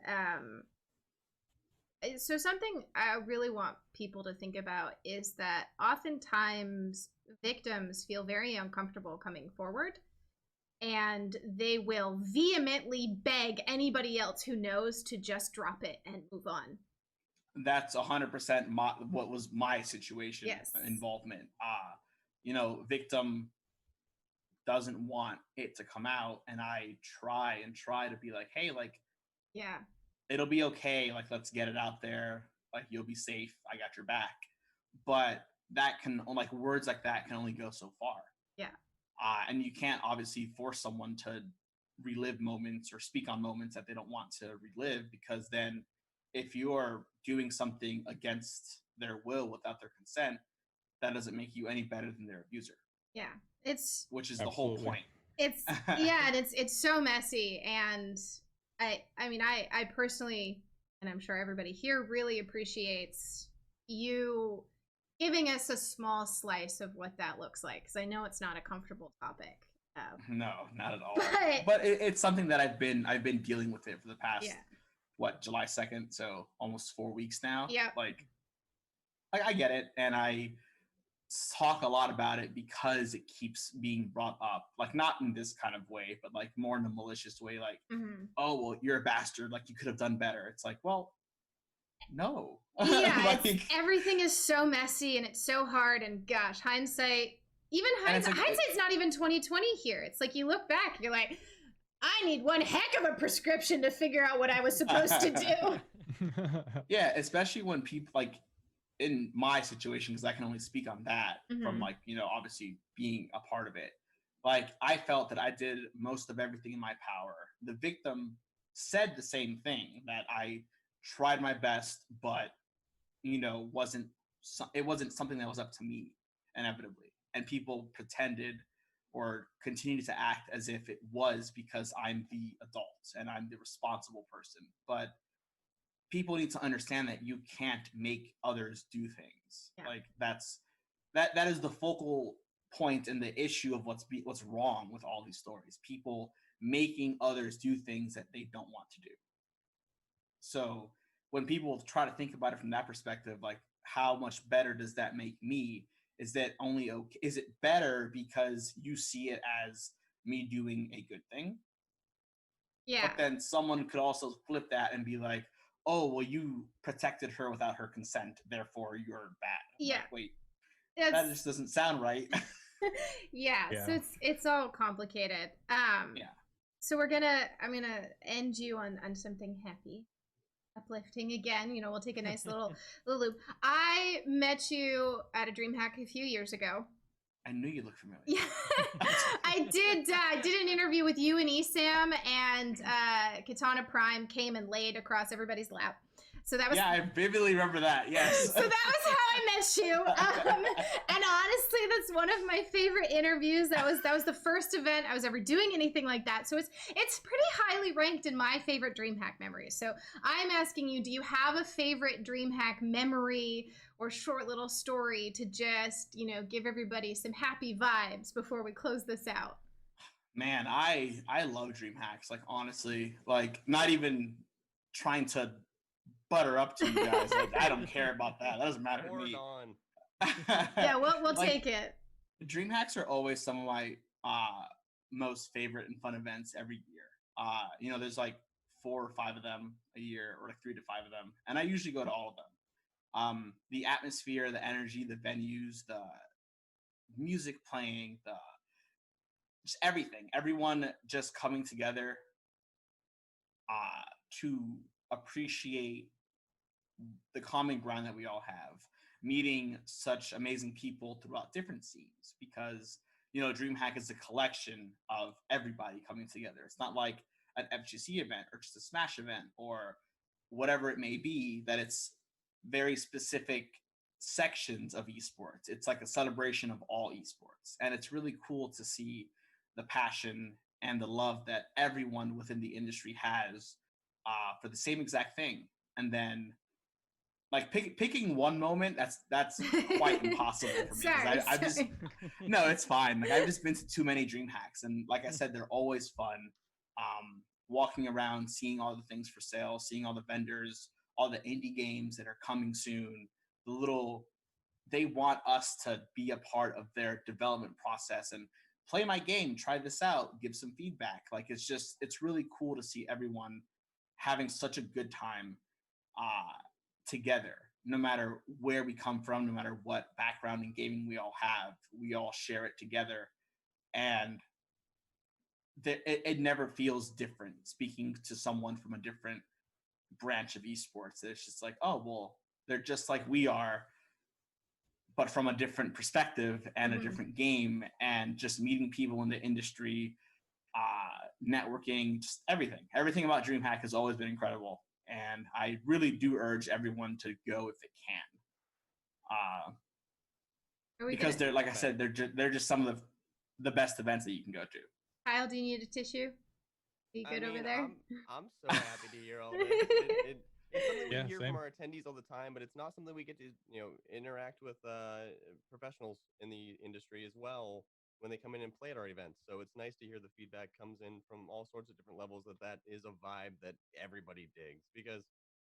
so something I really want people to think about is that oftentimes victims feel very uncomfortable coming forward, and they will vehemently beg anybody else who knows to just drop it and move on. That's 100% what was my situation. Involvement. You know, victim doesn't want it to come out, and I try to be like, hey, like, yeah, it'll be okay, like, let's get it out there, like, you'll be safe, I got your back. But that can, like, words like that can only go so far. Yeah. And you can't obviously force someone to relive moments or speak on moments that they don't want to relive, because then if you're doing something against their will without their consent, that doesn't make you any better than their abuser. Yeah, which is the whole point. It's and it's so messy, and I mean I personally, and I'm sure everybody here really appreciates you giving us a small slice of what that looks like, because I know it's not a comfortable topic. No, not at all. But it's something that I've been dealing with it for the past July 2nd, so almost 4 weeks now. Yeah. Like I get it, and I talk a lot about it because it keeps being brought up, like not in this kind of way, but like more in a malicious way, like, oh, well, you're a bastard, like you could have done better. It's like, well, no. Yeah, like, everything is so messy and it's so hard, and gosh, hindsight's not even 2020 here. It's like you look back, you're like, I need one heck of a prescription to figure out what I was supposed to do. Yeah, especially when people, like in my situation, because I can only speak on that from, like, you know, obviously being a part of it. Like, I felt that I did most of everything in my power. The victim said the same thing, that I tried my best, but, you know, it wasn't something that was up to me, inevitably. And people pretended or continued to act as if it was, because I'm the adult and I'm the responsible person. But people need to understand that you can't make others do things. Yeah. Like that is the focal point and the issue of what's wrong with all these stories. People making others do things that they don't want to do. So when people try to think about it from that perspective, like, how much better does that make me? Is it better because you see it as me doing a good thing? Yeah. But then someone could also flip that and be like, oh, well, you protected her without her consent, therefore you're bad. Yeah. Like, wait, that just doesn't sound right. Yeah. So it's all complicated. So I'm gonna end you on something happy, uplifting again. You know, we'll take a nice little loop. I met you at a DreamHack a few years ago. I knew you looked familiar. Yeah, I did an interview with you and Esam, and Katana Prime came and laid across everybody's lap. So that was I vividly remember that. Yes. So that was how I met you. And honestly, that's one of my favorite interviews. That was the first event I was ever doing anything like that. So it's pretty highly ranked in my favorite DreamHack memories. So I'm asking you, do you have a favorite DreamHack memory or short little story to just, you know, give everybody some happy vibes before we close this out? Man, I love DreamHacks. Like, honestly, like, not even trying to butter up to you guys. Like, I don't care about that. That doesn't matter to me. Yeah, we'll like, take it. DreamHacks are always some of my most favorite and fun events every year. There's like 4 or 5 of them a year, or like 3 to 5 of them, and I usually go to all of them. The atmosphere, the energy, the venues, the music playing, just everything, everyone just coming together to appreciate the common ground that we all have, meeting such amazing people throughout different scenes, because DreamHack is a collection of everybody coming together. It's not like an FGC event or just a Smash event or whatever it may be, that it's very specific sections of esports. It's like a celebration of all esports, and it's really cool to see the passion and the love that everyone within the industry has for the same exact thing. And then like picking one moment, that's quite impossible for me. Sorry. No, it's fine. Like, I've just been to too many DreamHacks, and like I said, they're always fun. Walking around, seeing all the things for sale, seeing all the vendors, all the indie games that are coming soon. They want us to be a part of their development process and play my game, try this out, give some feedback. Like, it's really cool to see everyone having such a good time together, no matter where we come from, no matter what background in gaming we all have. We all share it together, and it never feels different speaking to someone from a different branch of esports. It's just like, oh, well, they're just like we are, but from a different perspective and a different game, and just meeting people in the industry, networking, just everything about DreamHack has always been incredible. And I really do urge everyone to go if they can, because they're, like I said, they're just some of the best events that you can go to. Kyle, do you need a tissue? Are you good over there? I'm so happy to hear all this. It's something we hear from our attendees all the time, but it's not something we get to interact with professionals in the industry as well when they come in and play at our events. So it's nice to hear the feedback comes in from all sorts of different levels, that is a vibe that everybody digs, because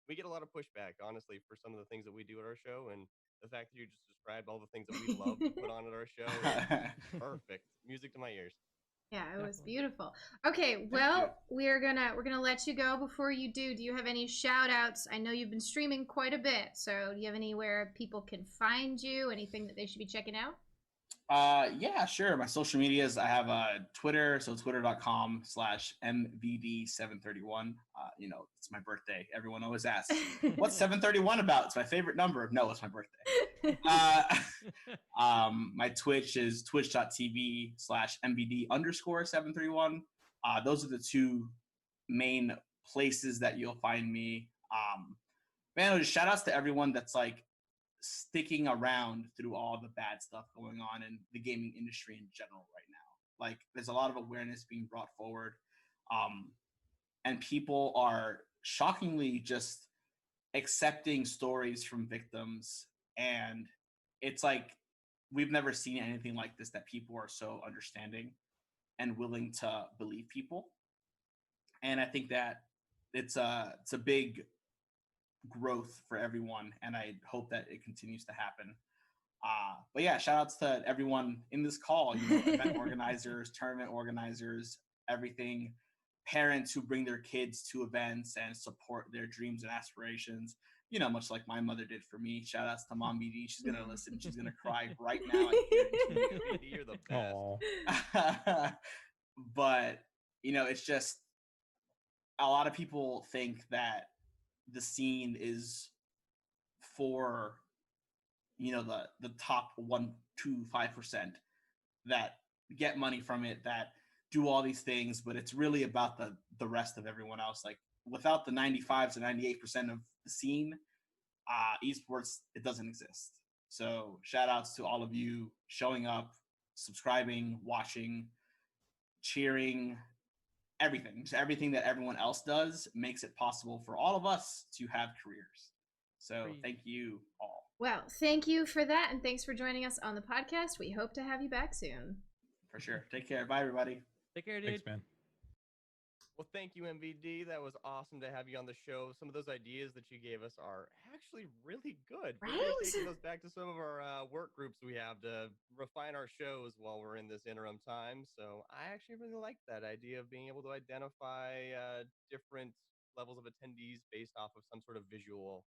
we get a lot of pushback, honestly, for some of the things that we do at our show. And the fact that you just described all the things that we love to put on at our show is perfect. Music to my ears. Yeah, it was beautiful. Okay, well, we're gonna let you go. Before you do you have any shout outs? I know you've been streaming quite a bit, so do you have anywhere people can find you? Anything that they should be checking out? Yeah, sure. My social medias, I have Twitter, so twitter.com/MVD731. It's my birthday. Everyone always asks, what's 731 about? It's my favorite number. No, it's my birthday. My Twitch is twitch.tv/MVD_731. Those are the 2 main places that you'll find me. Man, just shout outs to everyone that's like sticking around through all the bad stuff going on in the gaming industry in general right now. Like, there's a lot of awareness being brought forward, and people are shockingly just accepting stories from victims, and it's like we've never seen anything like this, that people are so understanding and willing to believe people. And I think that it's a big growth for everyone, and I hope that it continues to happen. But yeah, shout outs to everyone in this call, event organizers, tournament organizers, everything, parents who bring their kids to events and support their dreams and aspirations, much like my mother did for me. Shout outs to Mom BD. She's gonna listen. She's gonna cry right now. You're the best. But it's just, a lot of people think that the scene is for the top 1, 2, 5% that get money from it, that do all these things, but it's really about the rest of everyone else. Like, without the 95 to 98% of the scene, esports, it doesn't exist. So shout outs to all of you showing up, subscribing, watching, cheering, everything. Just everything that everyone else does makes it possible for all of us to have careers. So thank you all. Well, thank you for that, and thanks for joining us on the podcast. We hope to have you back soon. For sure. Take care. Bye, everybody. Take care, dude. Thanks, man. Well, thank you, MVD. That was awesome to have you on the show. Some of those ideas that you gave us are actually really good. Right? We're going to be taking those back to some of our work groups we have to refine our shows while we're in this interim time. So I actually really like that idea of being able to identify different levels of attendees based off of some sort of visual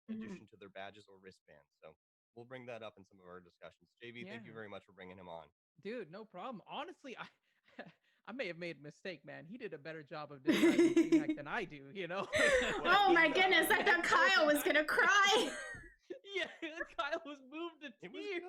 addition to their badges or wristbands. So we'll bring that up in some of our discussions. JV, thank you very much for bringing him on. Dude, no problem. Honestly, I may have made a mistake, man. He did a better job of describing DreamHack than I do, you know? Oh my goodness, I thought Kyle was gonna cry. Yeah, Kyle was moved to tears. It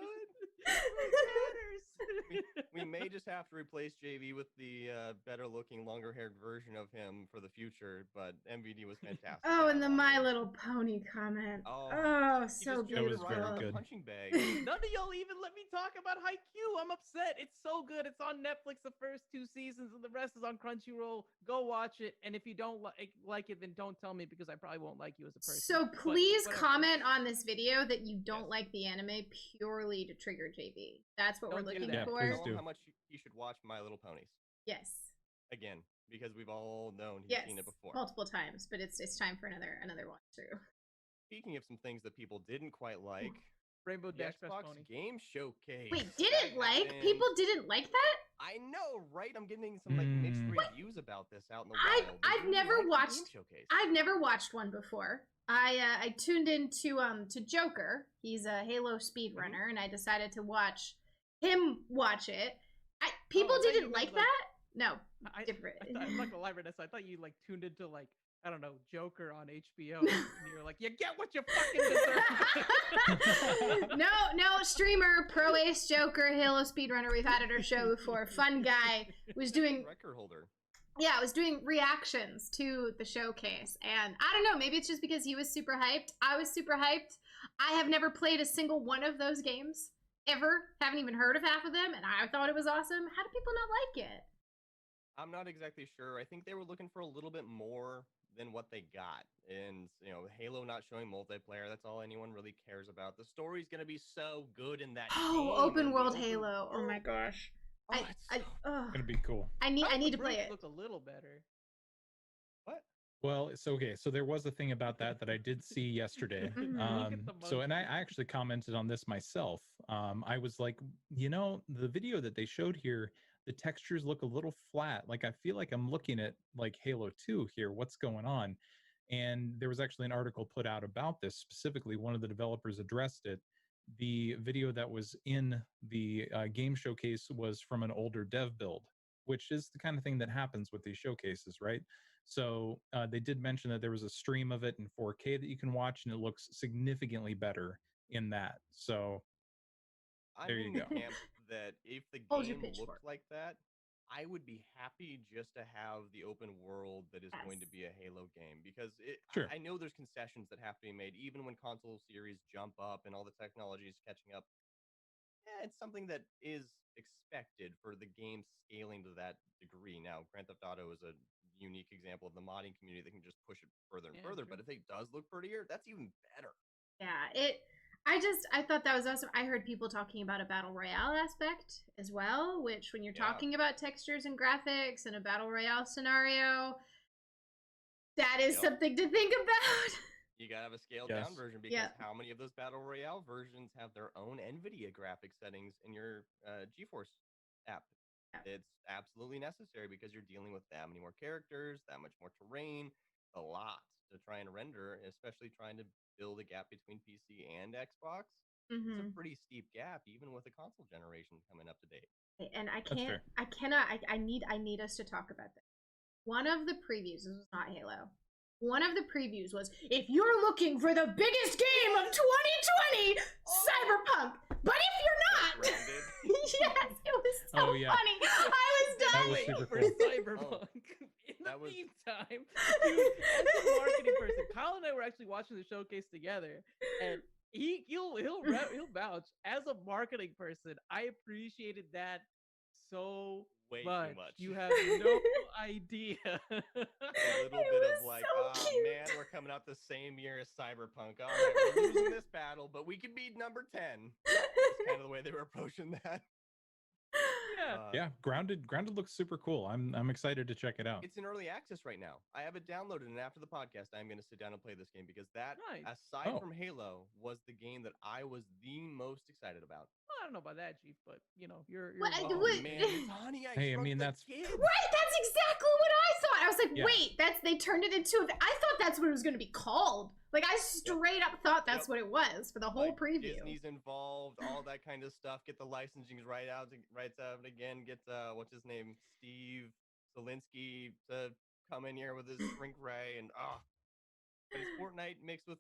was good. We may just have to replace JV with the better looking, longer haired version of him for the future, but MVD was fantastic. Oh, and the My Little Pony comment. Oh, so beautiful. That was very good. Punching bag. None of y'all even let me talk about Haikyuu. I'm upset. It's so good. It's on Netflix the first 2 seasons, and the rest is on Crunchyroll. Go watch it. And if you don't like it, then don't tell me because I probably won't like you as a person. So please comment on this video that you don't like the anime purely to trigger JV. That's what we're looking for. Please do. How much you should watch My Little Ponies. Yes. Again, because we've all known he's seen it before. Multiple times, but it's time for another watch through. Speaking of some things that people didn't quite like, Rainbow the Dash Xbox Pony Game Showcase. Wait, people didn't like that? I know, right? I'm getting some like mixed reviews about this out in the wild. I've never watched one before. I tuned into to Joker. He's a Halo speedrunner, and I decided to watch him watch it. People didn't like that? No, different. I'm not gonna lie, Vanessa. I thought you like tuned into like, I don't know, Joker on HBO, and you're like, you get what you fucking deserve. No, streamer, pro ace Joker, Halo speedrunner. We've had it our show before. Fun guy was doing record holder. Yeah, I was doing reactions to the showcase, and I don't know, maybe it's just because he was super hyped. I was super hyped. I have never played a single one of those games ever. Haven't even heard of half of them, and I thought it was awesome. How do people not like it? I'm not exactly sure. I think they were looking for a little bit more than what they got. And, you know, Halo not showing multiplayer, that's all anyone really cares about. The story's going to be so good in that game. Open world Halo. Oh my gosh. It's gonna be cool. I need to play it. Look a little better. What? Well, it's okay. So there was a thing about that I did see yesterday. And I actually commented on this myself. I was like, you know, the video that they showed here, the textures look a little flat. Like I feel like I'm looking at like Halo 2 here. What's going on? And there was actually an article put out about this specifically. One of the developers addressed it. The video that was in the game showcase was from an older dev build, which is the kind of thing that happens with these showcases, right? So they did mention that there was a stream of it in 4K that you can watch, and it looks significantly better in that. So there you go. That if the game looked like that, I would be happy just to have the open world that is going to be a Halo game, because I know there's concessions that have to be made, even when console series jump up and all the technology is catching up. Yeah, it's something that is expected for the game scaling to that degree. Now, Grand Theft Auto is a unique example of the modding community that can just push it further and further, but if it does look prettier, that's even better. Yeah, I thought that was awesome. I heard people talking about a battle royale aspect as well, which when you're talking about textures and graphics and a battle royale scenario, that is something to think about. You gotta have a scaled down version, because how many of those battle royale versions have their own NVIDIA graphics settings in your GeForce app? It's absolutely necessary, because you're dealing with that many more characters, that much more terrain, a lot to try and render, especially trying to build a gap between PC and Xbox. It's a pretty steep gap, even with the console generation coming up to date. And I need us to talk about this. One of the previews, this was not Halo. One of the previews was, if you're looking for the biggest game of 2020, Cyberpunk. But if you're not, yes, it was so funny. I was dying. That was super for cool. Cyberpunk. In the meantime, dude, as a marketing person, Kyle and I were actually watching the showcase together, and he'll vouch. As a marketing person, I appreciated that so way much. Too much. You have no idea. A little bit of like, so man, we're coming out the same year as Cyberpunk. All right, we're losing this battle, but we can be number 10. That's kind of the way they were approaching that. Yeah, Grounded looks super cool. I'm excited to check it out. It's in early access right now. I have it downloaded, and after the podcast, I'm going to sit down and play this game because that, aside from Halo, was the game that I was the most excited about. Well, I don't know about that, Chief, but you know, you're man, it's Honey, I mean that's Kids. Right, that's exactly what I thought. I was like, wait, they turned it into I thought that's what it was going to be called. Like, I straight up thought that's what it was for the whole preview. Disney's involved, all that kind of stuff. Get the licensing right out again. Get what's his name, Steve Zielinski, to come in here with his shrink ray, and but it's Fortnite mixed with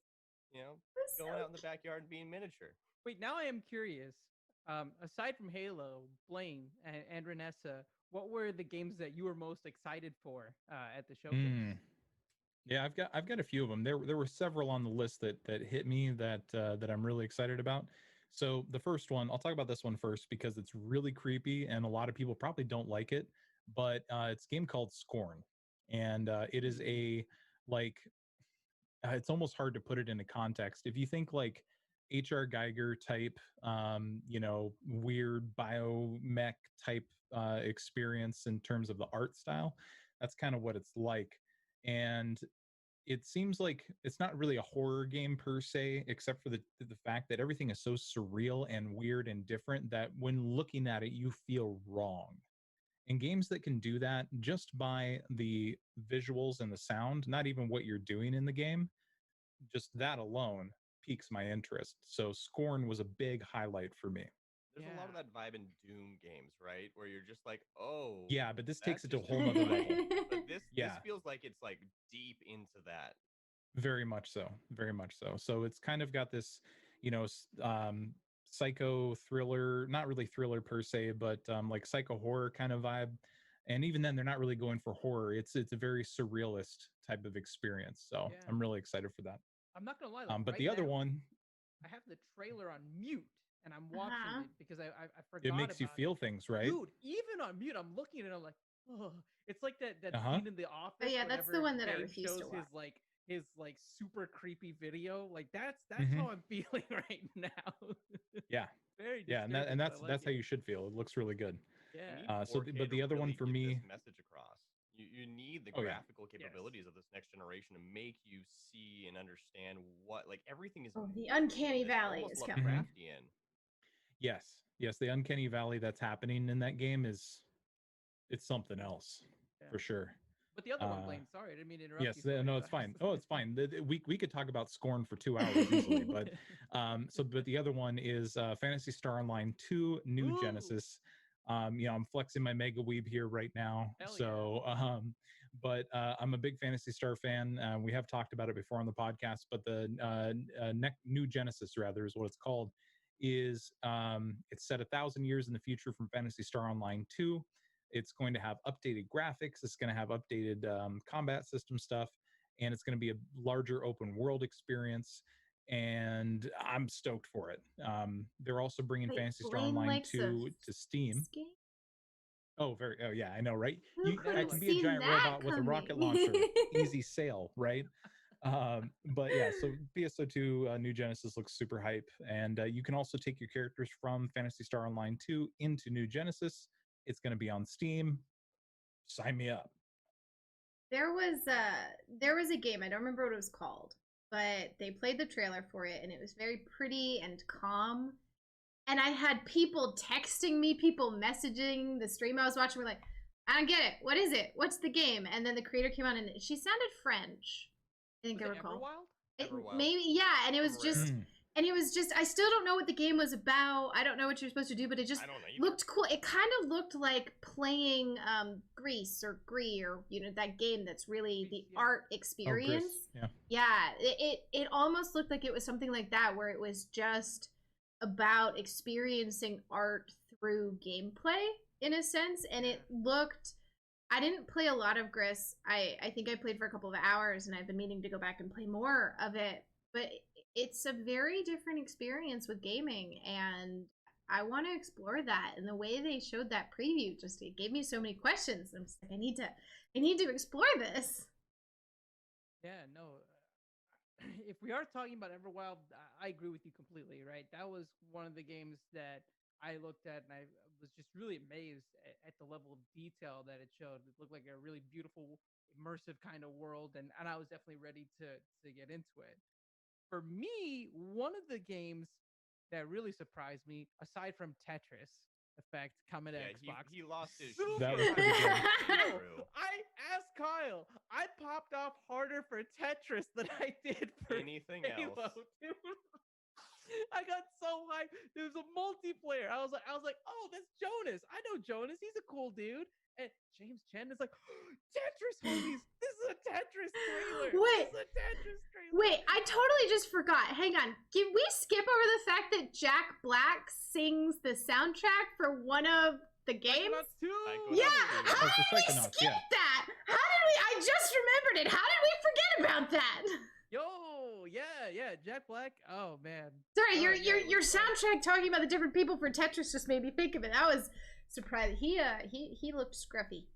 going out in the backyard and being miniature. Wait, now I am curious. Aside from Halo, Blaine and Renessa, what were the games that you were most excited for at the showcase? Yeah, I've got a few of them. There were several on the list that hit me that I'm really excited about. So the first one, I'll talk about this one first because it's really creepy and a lot of people probably don't like it. But it's a game called Scorn, and it is it's almost hard to put it into context. If you think like H.R. Geiger type, weird biomech type experience in terms of the art style, that's kind of what it's like. And it seems like it's not really a horror game per se, except for the fact that everything is so surreal and weird and different that when looking at it, you feel wrong. And games that can do that just by the visuals and the sound, not even what you're doing in the game, just that alone piques my interest. So Scorn was a big highlight for me. There's a lot of that vibe in Doom games, right? Where you're just like, oh. Yeah, but this takes it to a whole nother level. But this feels like it's like deep into that. Very much so. Very much so. So it's kind of got this, psycho thriller, not really thriller per se, but like psycho horror kind of vibe. And even then, they're not really going for horror. It's a very surrealist type of experience. So I'm really excited for that. I'm not gonna lie. But the other one, I have the trailer on mute. And I'm watching it because I forgot. It makes you feel things, right? Dude, even on mute, I'm looking at it. I'm like, oh, it's like that scene in The Office. Oh yeah, that's the one that I refuse to watch. His super creepy video. Like that's how I'm feeling right now. Yeah. Very. Yeah, and that's how you should feel. It looks really good. Yeah. But the other one for me, message across. You need the graphical capabilities of this next generation to make you see and understand what everything is. Oh, the uncanny valley is coming. Crafty in. Yes, the uncanny valley that's happening in that game it's something else for sure. But the other one, Blaine, sorry, I didn't mean to interrupt. Yes, no, it's fine. Oh, it's fine. We could talk about Scorn for 2 hours easily, but but the other one is Phantasy Star Online 2 New Genesis. I'm flexing my mega weeb here right now. But I'm a big Phantasy Star fan. We have talked about it before on the podcast, but the New Genesis rather is what it's called. Is it's set 1,000 years in the future from Phantasy Star Online 2. It's going to have updated graphics. It's going to have updated combat system stuff, and it's going to be a larger open world experience. And I'm stoked for it. They're also bringing Phantasy Star Online 2 to Steam. Oh, yeah, I know, right? I can be a giant robot with a rocket launcher. Easy sale, right? But yeah, so PSO2 New Genesis looks super hype, and you can also take your characters from Phantasy Star Online 2 into New Genesis. It's going to be on Steam. Sign me up. There was a game, I don't remember what it was called, but they played the trailer for it, and it was very pretty and calm. And I had people texting me, people messaging the stream I was watching, were like, I don't get it. What is it? What's the game? And then the creator came on, and she sounded French. I think I recall. Everwild? Maybe, yeah. And it was just, I still don't know what the game was about. I don't know what you're supposed to do, but it just looked cool. It kind of looked like playing Grease or Gree, or that game that's really the art experience. It almost looked like it was something like that, where it was just about experiencing art through gameplay in a sense. And it looked, I didn't play a lot of Gris. I think I played for a couple of hours, and I've been meaning to go back and play more of it. But it's a very different experience with gaming, and I want to explore that. And the way they showed that preview it gave me so many questions. I'm just like, I need to explore this. Yeah, no. If we are talking about Everwild, I agree with you completely, right? That was one of the games that I looked at and I was just really amazed at the level of detail that it showed. It looked like a really beautiful, immersive kind of world, and I was definitely ready to get into it. For me, one of the games that really surprised me, aside from Tetris Effect coming to Xbox, he lost his That shit. was pretty good. I asked Kyle, I popped off harder for Tetris than I did for anything Halo, else. dude. I got so hyped. There was a multiplayer. I was like, oh, that's Jonas. I know Jonas. He's a cool dude. And James Chen is like, Tetris, homies. This is a Tetris trailer. Wait. This is a Tetris trailer. Wait, I totally just forgot. Hang on. Can we skip over the fact that Jack Black sings the soundtrack for one of the games? Psychonauts 2. Yeah, Psychonauts 2. how Oh, for did we Psychonauts, skip yeah. that? How did we? I just remembered it. How did we forget about that? Yo, yeah, Jack Black. Oh man. Sorry, Oh, your soundtrack talking about the different people for Tetris just made me think of it. I was surprised. He looked scruffy.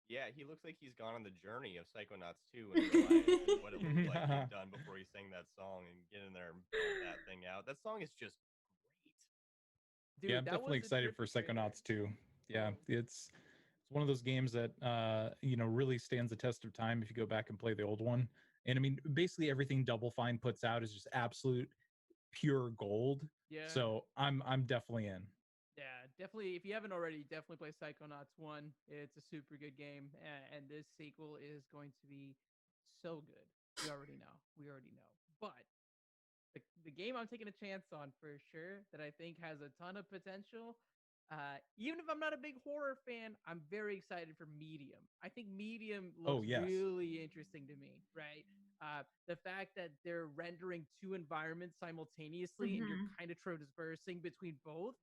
Yeah, he looks like he's gone on the journey of Psychonauts 2 and realized what it looked like he'd done before he sang that song and get in there and build that thing out. That song is just great. Dude, Yeah, I'm that definitely was a excited for trippy trailer. Psychonauts 2. Yeah, it's one of those games that really stands the test of time if you go back and play the old one. And I mean, basically everything Double Fine puts out is just absolute pure gold. Yeah. So I'm definitely in. Yeah, definitely. If you haven't already, definitely play Psychonauts 1. It's a super good game, and this sequel is going to be so good. We already know. But the game I'm taking a chance on for sure that I think has a ton of potential. Even if I'm not a big horror fan, I'm very excited for Medium. I think Medium looks really interesting to me, right? The fact that they're rendering two environments simultaneously and you're kind of traversing between both,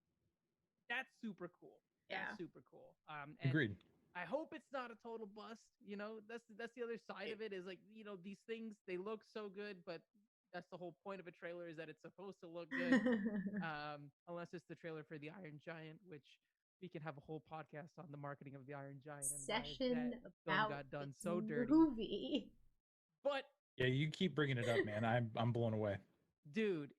that's super cool. That's super cool. And Agreed. I hope it's not a total bust. You know, that's the other side of it is like, you know, these things, they look so good, but that's the whole point of a trailer is that it's supposed to look good. Unless it's the trailer for the Iron Giant, which we can have a whole podcast on the marketing of the Iron Giant and Session why that film got done so dirty. Movie. But yeah, you keep bringing it up, man. I'm blown away. Dude,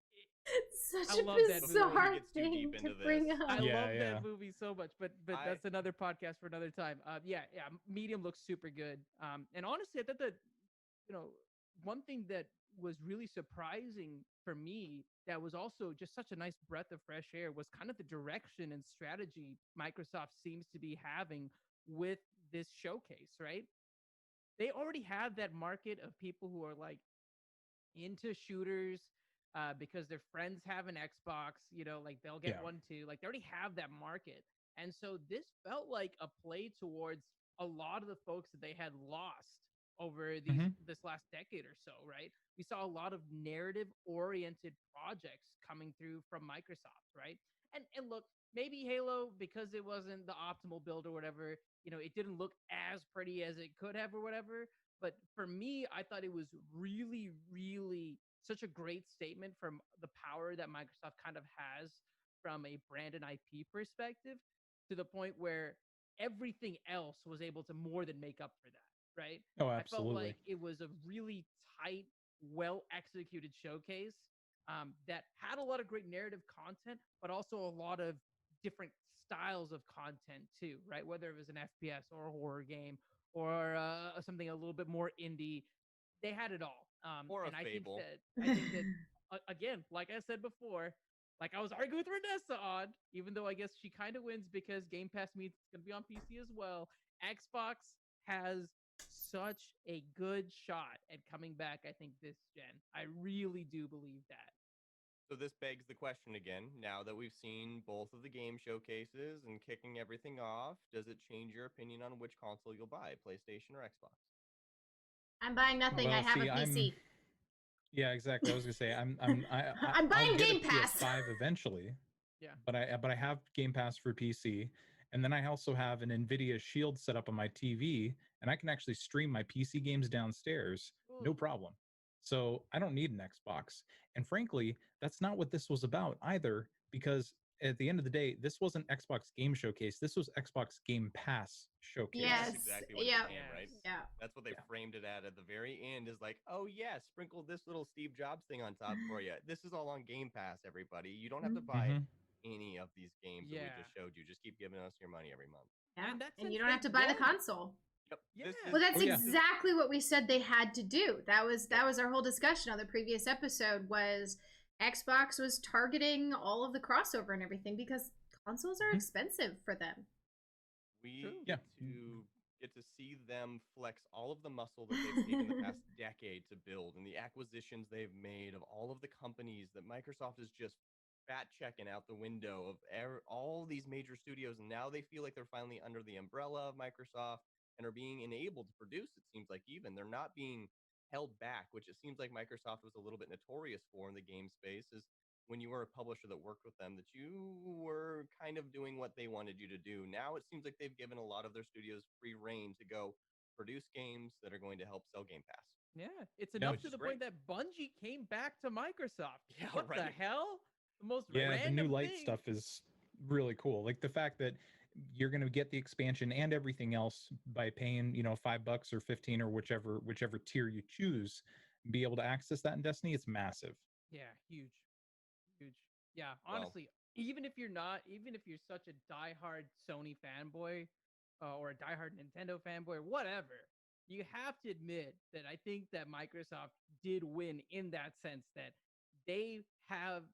such a bizarre thing to bring up. I love that movie so much, but that's another podcast for another time. Yeah, Medium looks super good. And honestly, I thought that, you know, one thing that was really surprising for me that was also just such a nice breath of fresh air was kind of the direction and strategy Microsoft seems to be having with this showcase, right? They already have that market of people who are like into shooters because their friends have an Xbox, you know, like they'll get one too. Like they already have that market. And so this felt like a play towards a lot of the folks that they had lost over this last decade or so, right? We saw a lot of narrative-oriented projects coming through from Microsoft, right? And look, maybe Halo, because it wasn't the optimal build or whatever, you know, it didn't look as pretty as it could have or whatever. But for me, I thought it was really, really such a great statement from the power that Microsoft kind of has from a brand and IP perspective to the point where everything else was able to more than make up for that, right? Oh, I absolutely. felt like it was a really tight, well-executed showcase that had a lot of great narrative content, but also a lot of different styles of content too, right? Whether it was an FPS or a horror game or something a little bit more indie, they had it all. Or and a I think Fable. that again, like I said before, like I was arguing with Renessa on, even though I guess she kind of wins because Game Pass means it's going to be on PC as well. Xbox has such a good shot at coming back, I think, this gen. I really do believe that. So this begs the question again, now that we've seen both of the game showcases and kicking everything off, does it change your opinion on which console you'll buy, PlayStation or Xbox? I'm buying nothing. Well, I have a PC. Yeah, exactly. I was gonna say I'm buying I'll get Game a Pass. PS5 eventually. Yeah. But I have Game Pass for PC, and then I also have an NVIDIA Shield set up on my TV, and I can actually stream my PC games downstairs, no problem. So I don't need an Xbox. And frankly, that's not what this was about either, because at the end of the day, this wasn't Xbox Game Showcase. This was Xbox Game Pass Showcase. Yes. That's exactly what it became, right? Yeah. That's what they framed it at the very end is like, oh yeah, sprinkle this little Steve Jobs thing on top for you. This is all on Game Pass, everybody. You don't have to buy it. any of these games that we just showed you. Just keep giving us your money every month. Yeah, and you don't have to buy the console. Yep. Yeah. Well, that's exactly what we said they had to do. That was our whole discussion on the previous episode. Was Xbox was targeting all of the crossover and everything because consoles are expensive for them. We get to see them flex all of the muscle that they've taken the past decade to build, and the acquisitions they've made of all of the companies that Microsoft is just fat checking out the window of all these major studios, and now they feel like they're finally under the umbrella of Microsoft and are being enabled to produce. It seems like even they're not being held back, which it seems like Microsoft was a little bit notorious for in the game space, is when you were a publisher that worked with them, that you were kind of doing what they wanted you to do. Now it seems like they've given a lot of their studios free reign to go produce games that are going to help sell Game Pass. Yeah, it's enough to the point that Bungie came back to Microsoft. Yeah, what the hell? The most the random new light thing. stuff is really cool. Like the fact that you're going to get the expansion and everything else by paying, $5 or 15 or whichever tier you choose, be able to access that in Destiny. It's massive. Yeah, huge. Yeah, honestly, even if you're such a diehard Sony fanboy or a diehard Nintendo fanboy or whatever, you have to admit that I think that Microsoft did win in that sense, that they have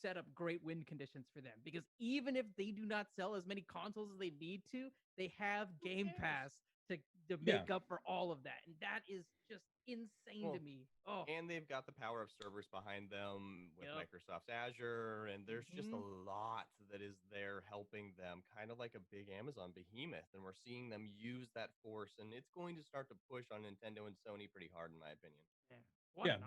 set up great win conditions for them, because even if they do not sell as many consoles as they need to, they have Game Pass to make up for all of that, and that is just insane to me. And they've got the power of servers behind them with Microsoft's Azure, and there's just a lot that is there helping them, kind of like a big Amazon behemoth, and we're seeing them use that force, and it's going to start to push on Nintendo and Sony pretty hard, in my opinion.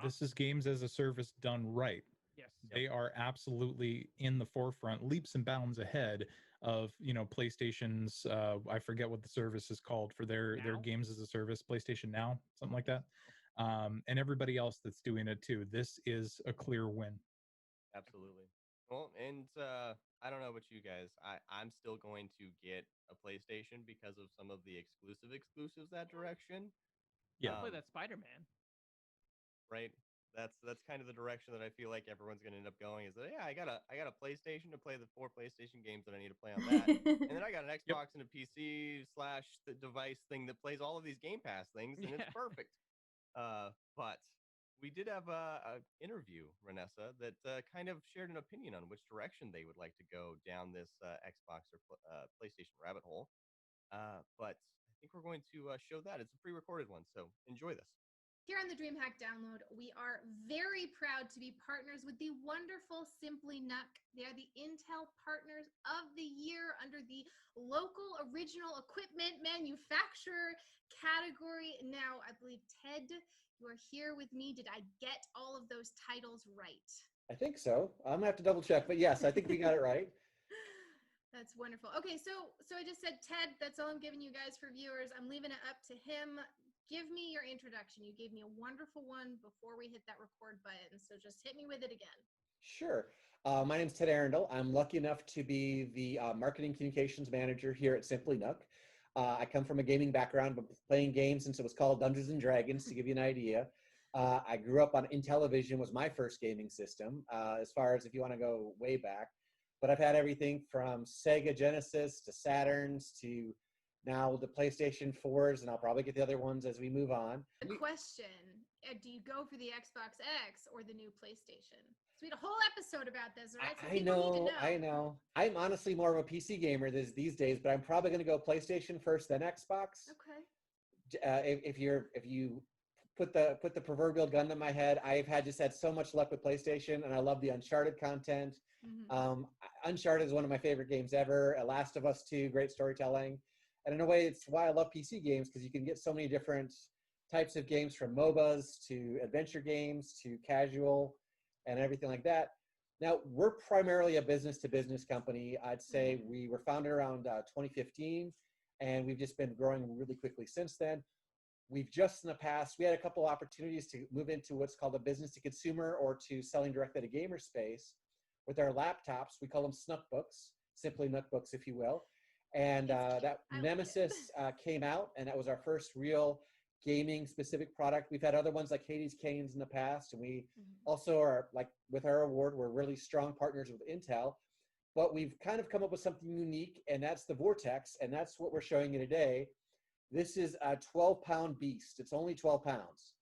This is games as a service done right. Yes, they are absolutely in the forefront, leaps and bounds ahead of PlayStation's. I forget what the service is called for their games as a service, PlayStation Now, something like that, and everybody else that's doing it too. This is a clear win. Absolutely. Well, and I don't know about you guys. I'm still going to get a PlayStation because of some of the exclusives that direction. Play that Spider-Man. Right. That's kind of the direction that I feel like everyone's going to end up going, is that, I got a PlayStation to play the 4 PlayStation games that I need to play on that. And then I got an Xbox and a PC / the device thing that plays all of these Game Pass things, and it's perfect. But we did have a interview, Renessa, that kind of shared an opinion on which direction they would like to go down this Xbox or PlayStation rabbit hole. But I think we're going to show that. It's a pre-recorded one, so enjoy this. Here on the DreamHack Download, we are very proud to be partners with the wonderful Simply Nuck. They are the Intel Partners of the Year under the Local Original Equipment Manufacturer category. Now, I believe, Ted, you are here with me. Did I get all of those titles right? I think so. I'm going to have to double check, but yes, I think we got it right. That's wonderful. Okay, so I just said Ted. That's all I'm giving you guys for viewers. I'm leaving it up to him. Give me your introduction. You gave me a wonderful one before we hit that record button, so just hit me with it again. Sure. My name is Ted Arundel. I'm lucky enough to be the marketing communications manager here at Simply Nook. I come from a gaming background, but playing games since it was called Dungeons and Dragons, to give you an idea. I grew up on Intellivision, was my first gaming system, as far as if you want to go way back. But I've had everything from Sega Genesis to Saturns to now the PlayStation 4s, and I'll probably get the other ones as we move on. The question, do you go for the Xbox X or the new PlayStation? So we had a whole episode about this, right? So I know. I'm honestly more of a PC gamer these days, but I'm probably going to go PlayStation first, then Xbox. Okay. If you put the proverbial gun to my head, I've just had so much luck with PlayStation, and I love the Uncharted content. Mm-hmm. Uncharted is one of my favorite games ever. Last of Us 2, great storytelling. And in a way, it's why I love PC games, because you can get so many different types of games, from MOBAs to adventure games to casual and everything like that. Now, we're primarily a business-to-business company. I'd say we were founded around 2015, and we've just been growing really quickly since then. We've just in the past, we had a couple opportunities to move into what's called a business-to-consumer or to selling directly to gamer space with our laptops. We call them Snookbooks, simply Nookbooks, if you will. And that Nemesis came out, and that was our first real gaming-specific product. We've had other ones like Hades Canes in the past, and we also are, like with our award, we're really strong partners with Intel. but we've kind of come up with something unique, and that's the Vortex, and that's what we're showing you today. This is a 12-pound beast. It's only 12 pounds.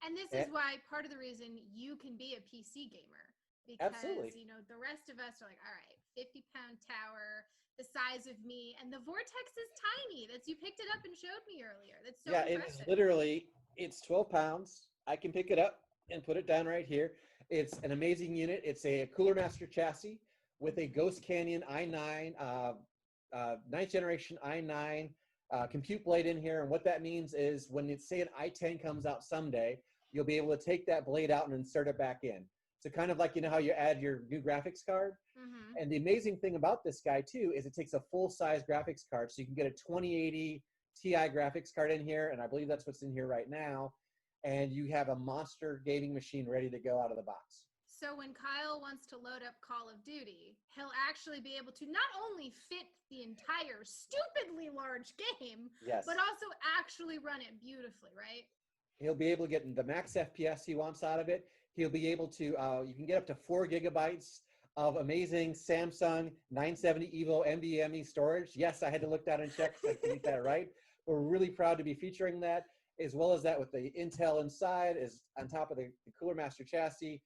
And this is why part of the reason you can be a PC gamer. Because, Absolutely. you know, the rest of us are like, all right, 50-pound tower, the size of me, and the Vortex is tiny. You picked it up and showed me earlier. That's so impressive. It is literally, it's 12 pounds. I can pick it up and put it down right here. It's an amazing unit. It's a Cooler Master chassis with a Ghost Canyon i9, 9th generation i9 compute blade in here. And what that means is when it's, say, an i10 comes out someday, you'll be able to take that blade out and insert it back in. So kind of like, you know how you add your new graphics card? Mm-hmm. And the amazing thing about this guy too is it takes a full-size graphics card. So you can get a 2080 Ti graphics card in here, and I believe that's what's in here right now. And you have a monster gaming machine ready to go out of the box. So when Kyle wants to load up Call of Duty, he'll actually be able to not only fit the entire stupidly large game, yes, but also actually run it beautifully, right? He'll be able to get the max FPS he wants out of it. He'll be able to, you can get up to 4 gigabytes of amazing Samsung 970 EVO NVMe storage. Yes, I had to look down and check so I can get that right. We're really proud to be featuring that, as well as that with the Intel inside, is on top of the Cooler Master chassis.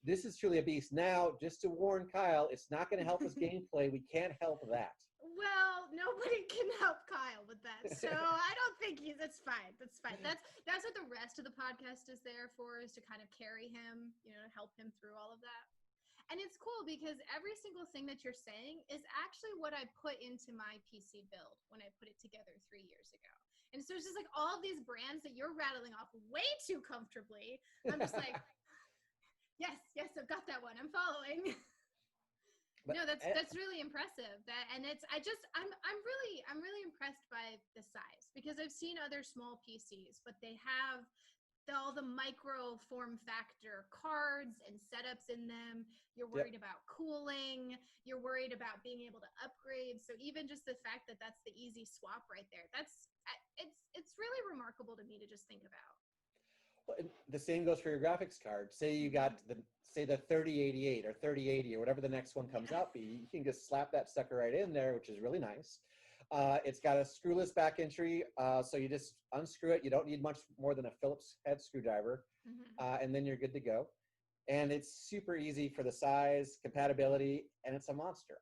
This is truly a beast. Now, just to warn Kyle, it's not going to help his gameplay. We can't help that. Well, nobody can help Kyle with that, so I don't think that's fine. That's fine. That's what the rest of the podcast is there for, is to kind of carry him, you know, help him through all of that. And it's cool because every single thing that you're saying is actually what I put into my PC build when I put it together 3 years ago. And so it's just like all of these brands that you're rattling off way too comfortably. I'm just like, yes, I've got that one. I'm following. But, no, that's really impressive. I'm really impressed by the size, because I've seen other small PCs, but they have all the micro form factor cards and setups in them. You're worried about cooling. You're worried about being able to upgrade. So even just the fact that that's the easy swap right there, it's really remarkable to me to just think about. Well, the same goes for your graphics card. Say you got the 3088 or 3080 or whatever the next one comes out be. You can just slap that sucker right in there, which is really nice. It's got a screwless back entry, so you just unscrew it. You don't need much more than a Phillips head screwdriver, and then you're good to go. And it's super easy for the size, compatibility, and it's a monster.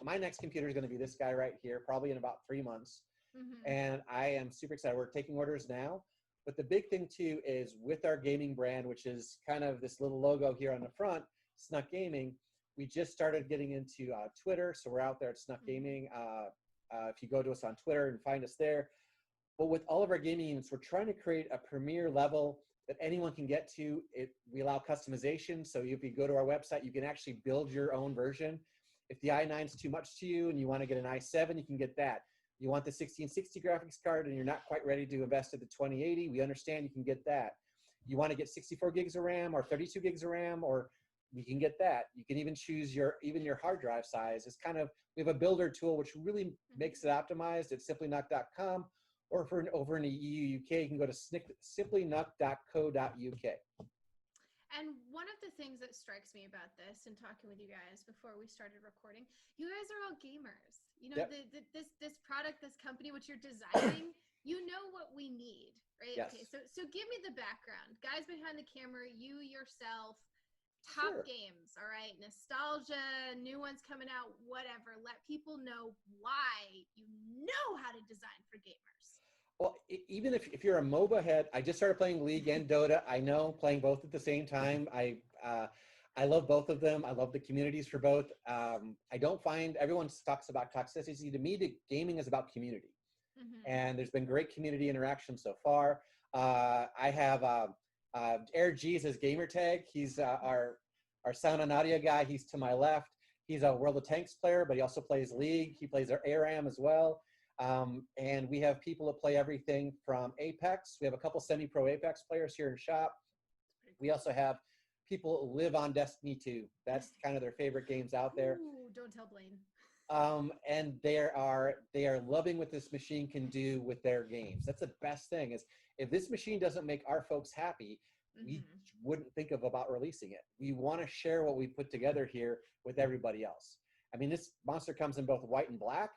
My next computer is going to be this guy right here, probably in about 3 months. And I am super excited. We're taking orders now. But the big thing too is with our gaming brand, which is kind of this little logo here on the front, Snuck Gaming, we just started getting into Twitter. So we're out there at Snuck Gaming. If you go to us on Twitter and find us there. But with all of our gaming units, we're trying to create a premier level that anyone can get to. We allow customization. So if you go to our website, you can actually build your own version. If the i9 is too much to you and you want to get an i7, you can get that. You want the 1660 graphics card and you're not quite ready to invest in the 2080, we understand, you can get that. You want to get 64 gigs of RAM or 32 gigs of RAM, or you can get that. You can even choose your hard drive size. It's kind of, we have a builder tool which really makes it optimized at simplynuck.com, or if we're over in the EU, UK, you can go to simplynuck.co.uk. And one of the things that strikes me about this, and talking with you guys before we started recording, you guys are all gamers. You know, this product, this company, which you're designing, you know what we need, right? Yes. Okay, so give me the background. Guys behind the camera, you yourself, top games, all right? Nostalgia, new ones coming out, whatever. Let people know why you know how to design for gamers. Well, even if you're a MOBA head, I just started playing League and Dota. I know, playing both at the same time. I love both of them. I love the communities for both. I don't find, everyone talks about toxicity. To me, the gaming is about community. And there's been great community interaction so far. I have Air G's as gamer tag. He's our sound and audio guy. He's to my left. He's a World of Tanks player, but he also plays League. He plays our ARAM as well. And we have people that play everything from Apex. We have a couple semi-pro Apex players here in shop. We also have people that live on Destiny 2. That's kind of their favorite games out there. Ooh, don't tell Blaine. And they are loving what this machine can do with their games. That's the best thing, is if this machine doesn't make our folks happy, we wouldn't think about releasing it. We want to share what we put together here with everybody else. I mean, this monster comes in both white and black,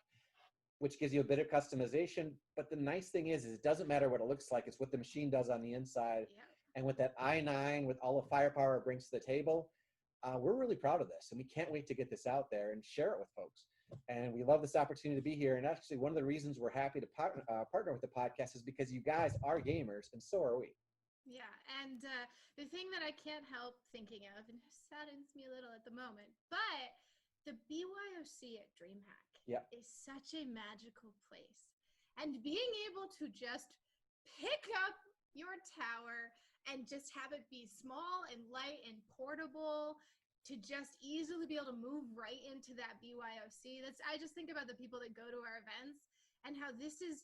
which gives you a bit of customization. But the nice thing is it doesn't matter what it looks like. It's what the machine does on the inside. Yeah. And with that i9, with all the firepower it brings to the table, we're really proud of this. And we can't wait to get this out there and share it with folks. And we love this opportunity to be here. And actually, one of the reasons we're happy to partner with the podcast is because you guys are gamers, and so are we. Yeah, and the thing that I can't help thinking of, and it saddens me a little at the moment, but the BYOC at DreamHack is such a magical place. And being able to just pick up your tower and just have it be small and light and portable, to just easily be able to move right into that BYOC. I just think about the people that go to our events and how this is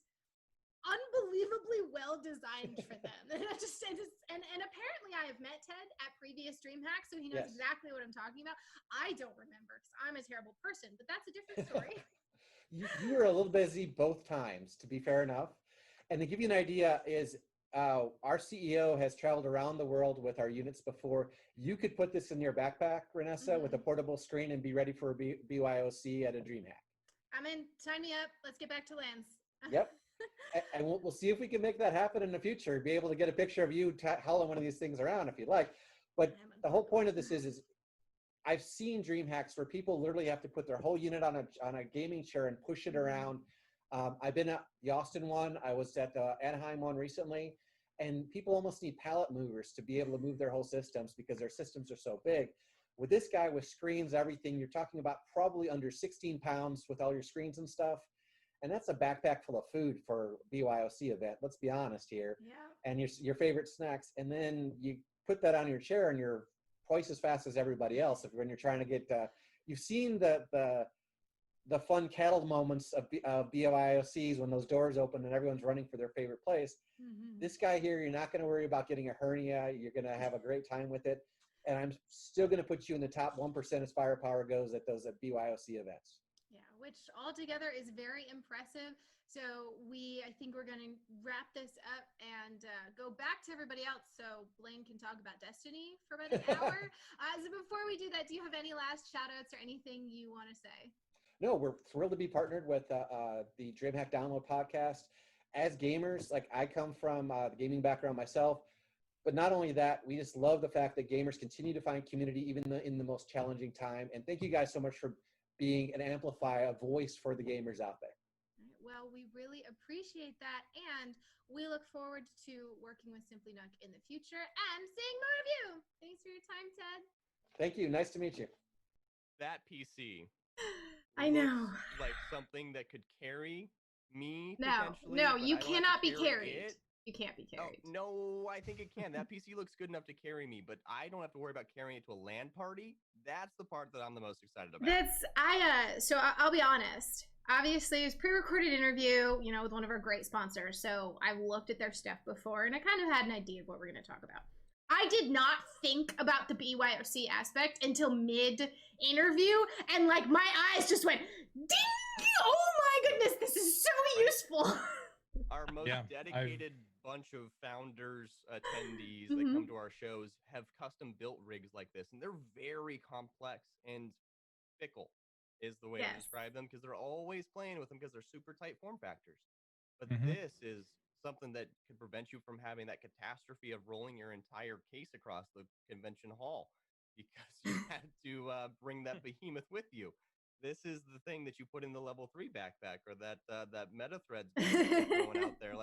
unbelievably well designed for them. And apparently I have met Ted at previous DreamHack, so he knows exactly what I'm talking about. I don't remember because I'm a terrible person, but that's a different story. You were a little busy both times, to be fair enough. And to give you an idea is our CEO has traveled around the world with our units before. You could put this in your backpack, Renessa, with a portable screen and be ready for a BYOC at a DreamHack. I'm in. Sign me up. Let's get back to Lance. Yep. And we'll see if we can make that happen in the future. Be able to get a picture of you hauling one of these things around if you'd like. But the whole point of this is I've seen DreamHacks where people literally have to put their whole unit on a gaming chair and push it around. I've been at the Austin one. I was at the Anaheim one recently, and people almost need pallet movers to be able to move their whole systems because their systems are so big. With this guy with screens, everything, you're talking about probably under 16 pounds with all your screens and stuff. And that's a backpack full of food for a BYOC event. Let's be honest here. Yeah. And your favorite snacks. And then you put that on your chair and you're twice as fast as everybody else. When you're trying to get, you've seen the fun cattle moments of BYOCs when those doors open and everyone's running for their favorite place. This guy here, you're not going to worry about getting a hernia. You're going to have a great time with it. And I'm still going to put you in the top 1% as firepower goes at those BYOC events. Yeah, which altogether is very impressive. So I think we're going to wrap this up and go back to everybody else so Blaine can talk about Destiny for about an hour. So before we do that, do you have any last shout outs or anything you want to say? No, we're thrilled to be partnered with the DreamHack Download podcast. As gamers, like I come from the gaming background myself, but not only that, we just love the fact that gamers continue to find community even in the most challenging time. And thank you guys so much for being an amplifier, a voice for the gamers out there. Well, we really appreciate that, and we look forward to working with Simply Nook in the future and seeing more of you. Thanks for your time, Ted. Thank you. Nice to meet you. That PC. I know. Like something that could carry me. No, you cannot be carried. You can't be carried. Oh, no, I think it can. That PC looks good enough to carry me, but I don't have to worry about carrying it to a LAN party. That's the part that I'm the most excited about. So I'll be honest. Obviously, it was a pre-recorded interview, with one of our great sponsors. So I looked at their stuff before, and I kind of had an idea of what we're going to talk about. I did not think about the BYOC aspect until mid-interview, and my eyes just went, ding! Oh my goodness, this is so useful. Our most dedicated bunch of founders, attendees that come to our shows have custom built rigs like this, and they're very complex and fickle is the way to describe them, because they're always playing with them because they're super tight form factors. But this is something that could prevent you from having that catastrophe of rolling your entire case across the convention hall because you had to bring that behemoth with you. This is the thing that you put in the level 3 backpack, or that meta threads going out there.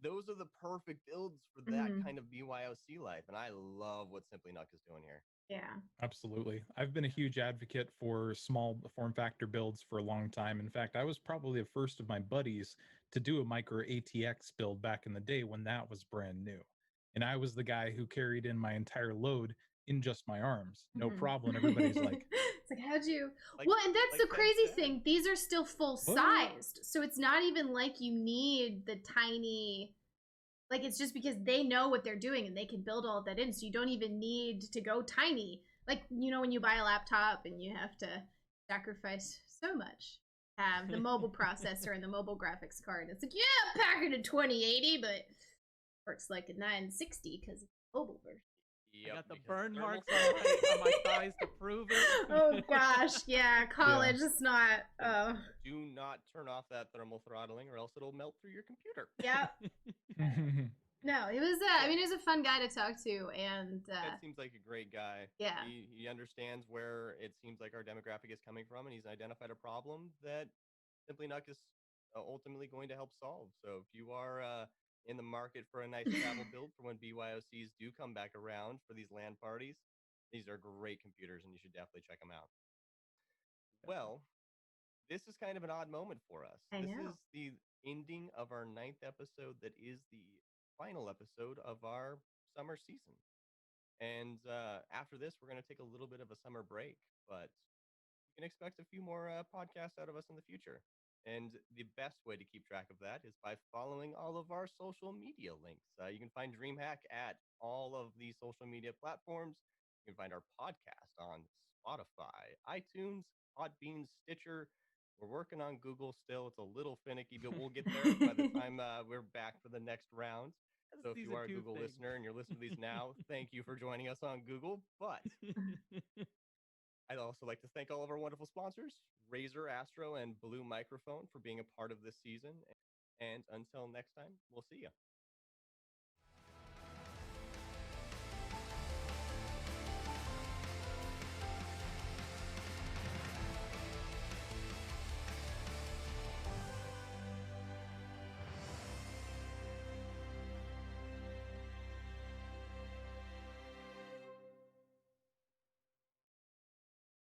Those are the perfect builds for that kind of BYOC life. And I love what Simply Nook is doing here. Yeah, absolutely. I've been a huge advocate for small form factor builds for a long time. In fact, I was probably the first of my buddies to do a micro ATX build back in the day when that was brand new. And I was the guy who carried in my entire load in just my arms. No problem. Everybody's like, it's like, how'd you? Well, and that's the crazy thing. These are still full sized. So it's not even like you need the tiny, it's just because they know what they're doing and they can build all of that in. So you don't even need to go tiny. When you buy a laptop and you have to sacrifice so much, have the mobile processor and the mobile graphics card. It's pack it a 2080, but works like a 960 because it's a mobile version. Yep, I got the because burn thermal marks on my thighs to prove it. Oh gosh, yeah, college is not. Oh, do not turn off that thermal throttling, or else it'll melt through your computer. yeah. No, he was. I mean, he was a fun guy to talk to, and It seems like a great guy. yeah. He understands where it seems like our demographic is coming from, and he's identified a problem that Simply Nuck is ultimately going to help solve. So if you are in the market for a nice travel build for when BYOCs do come back around for these LAN parties, these are great computers, and you should definitely check them out. Well, this is kind of an odd moment for us. This is the ending of our 9th episode that is the final episode of our summer season. And after this, we're going to take a little bit of a summer break, but you can expect a few more podcasts out of us in the future. And the best way to keep track of that is by following all of our social media links. You can find DreamHack at all of the social media platforms. You can find our podcast on Spotify, iTunes, Podbean, Stitcher. We're working on Google still. It's a little finicky, but we'll get there by the time we're back for the next round. So if you are a Google listener and you're listening to these now, thank you for joining us on Google. But I'd also like to thank all of our wonderful sponsors, Razer, Astro, and Blue Microphone, for being a part of this season. And until next time, we'll see you.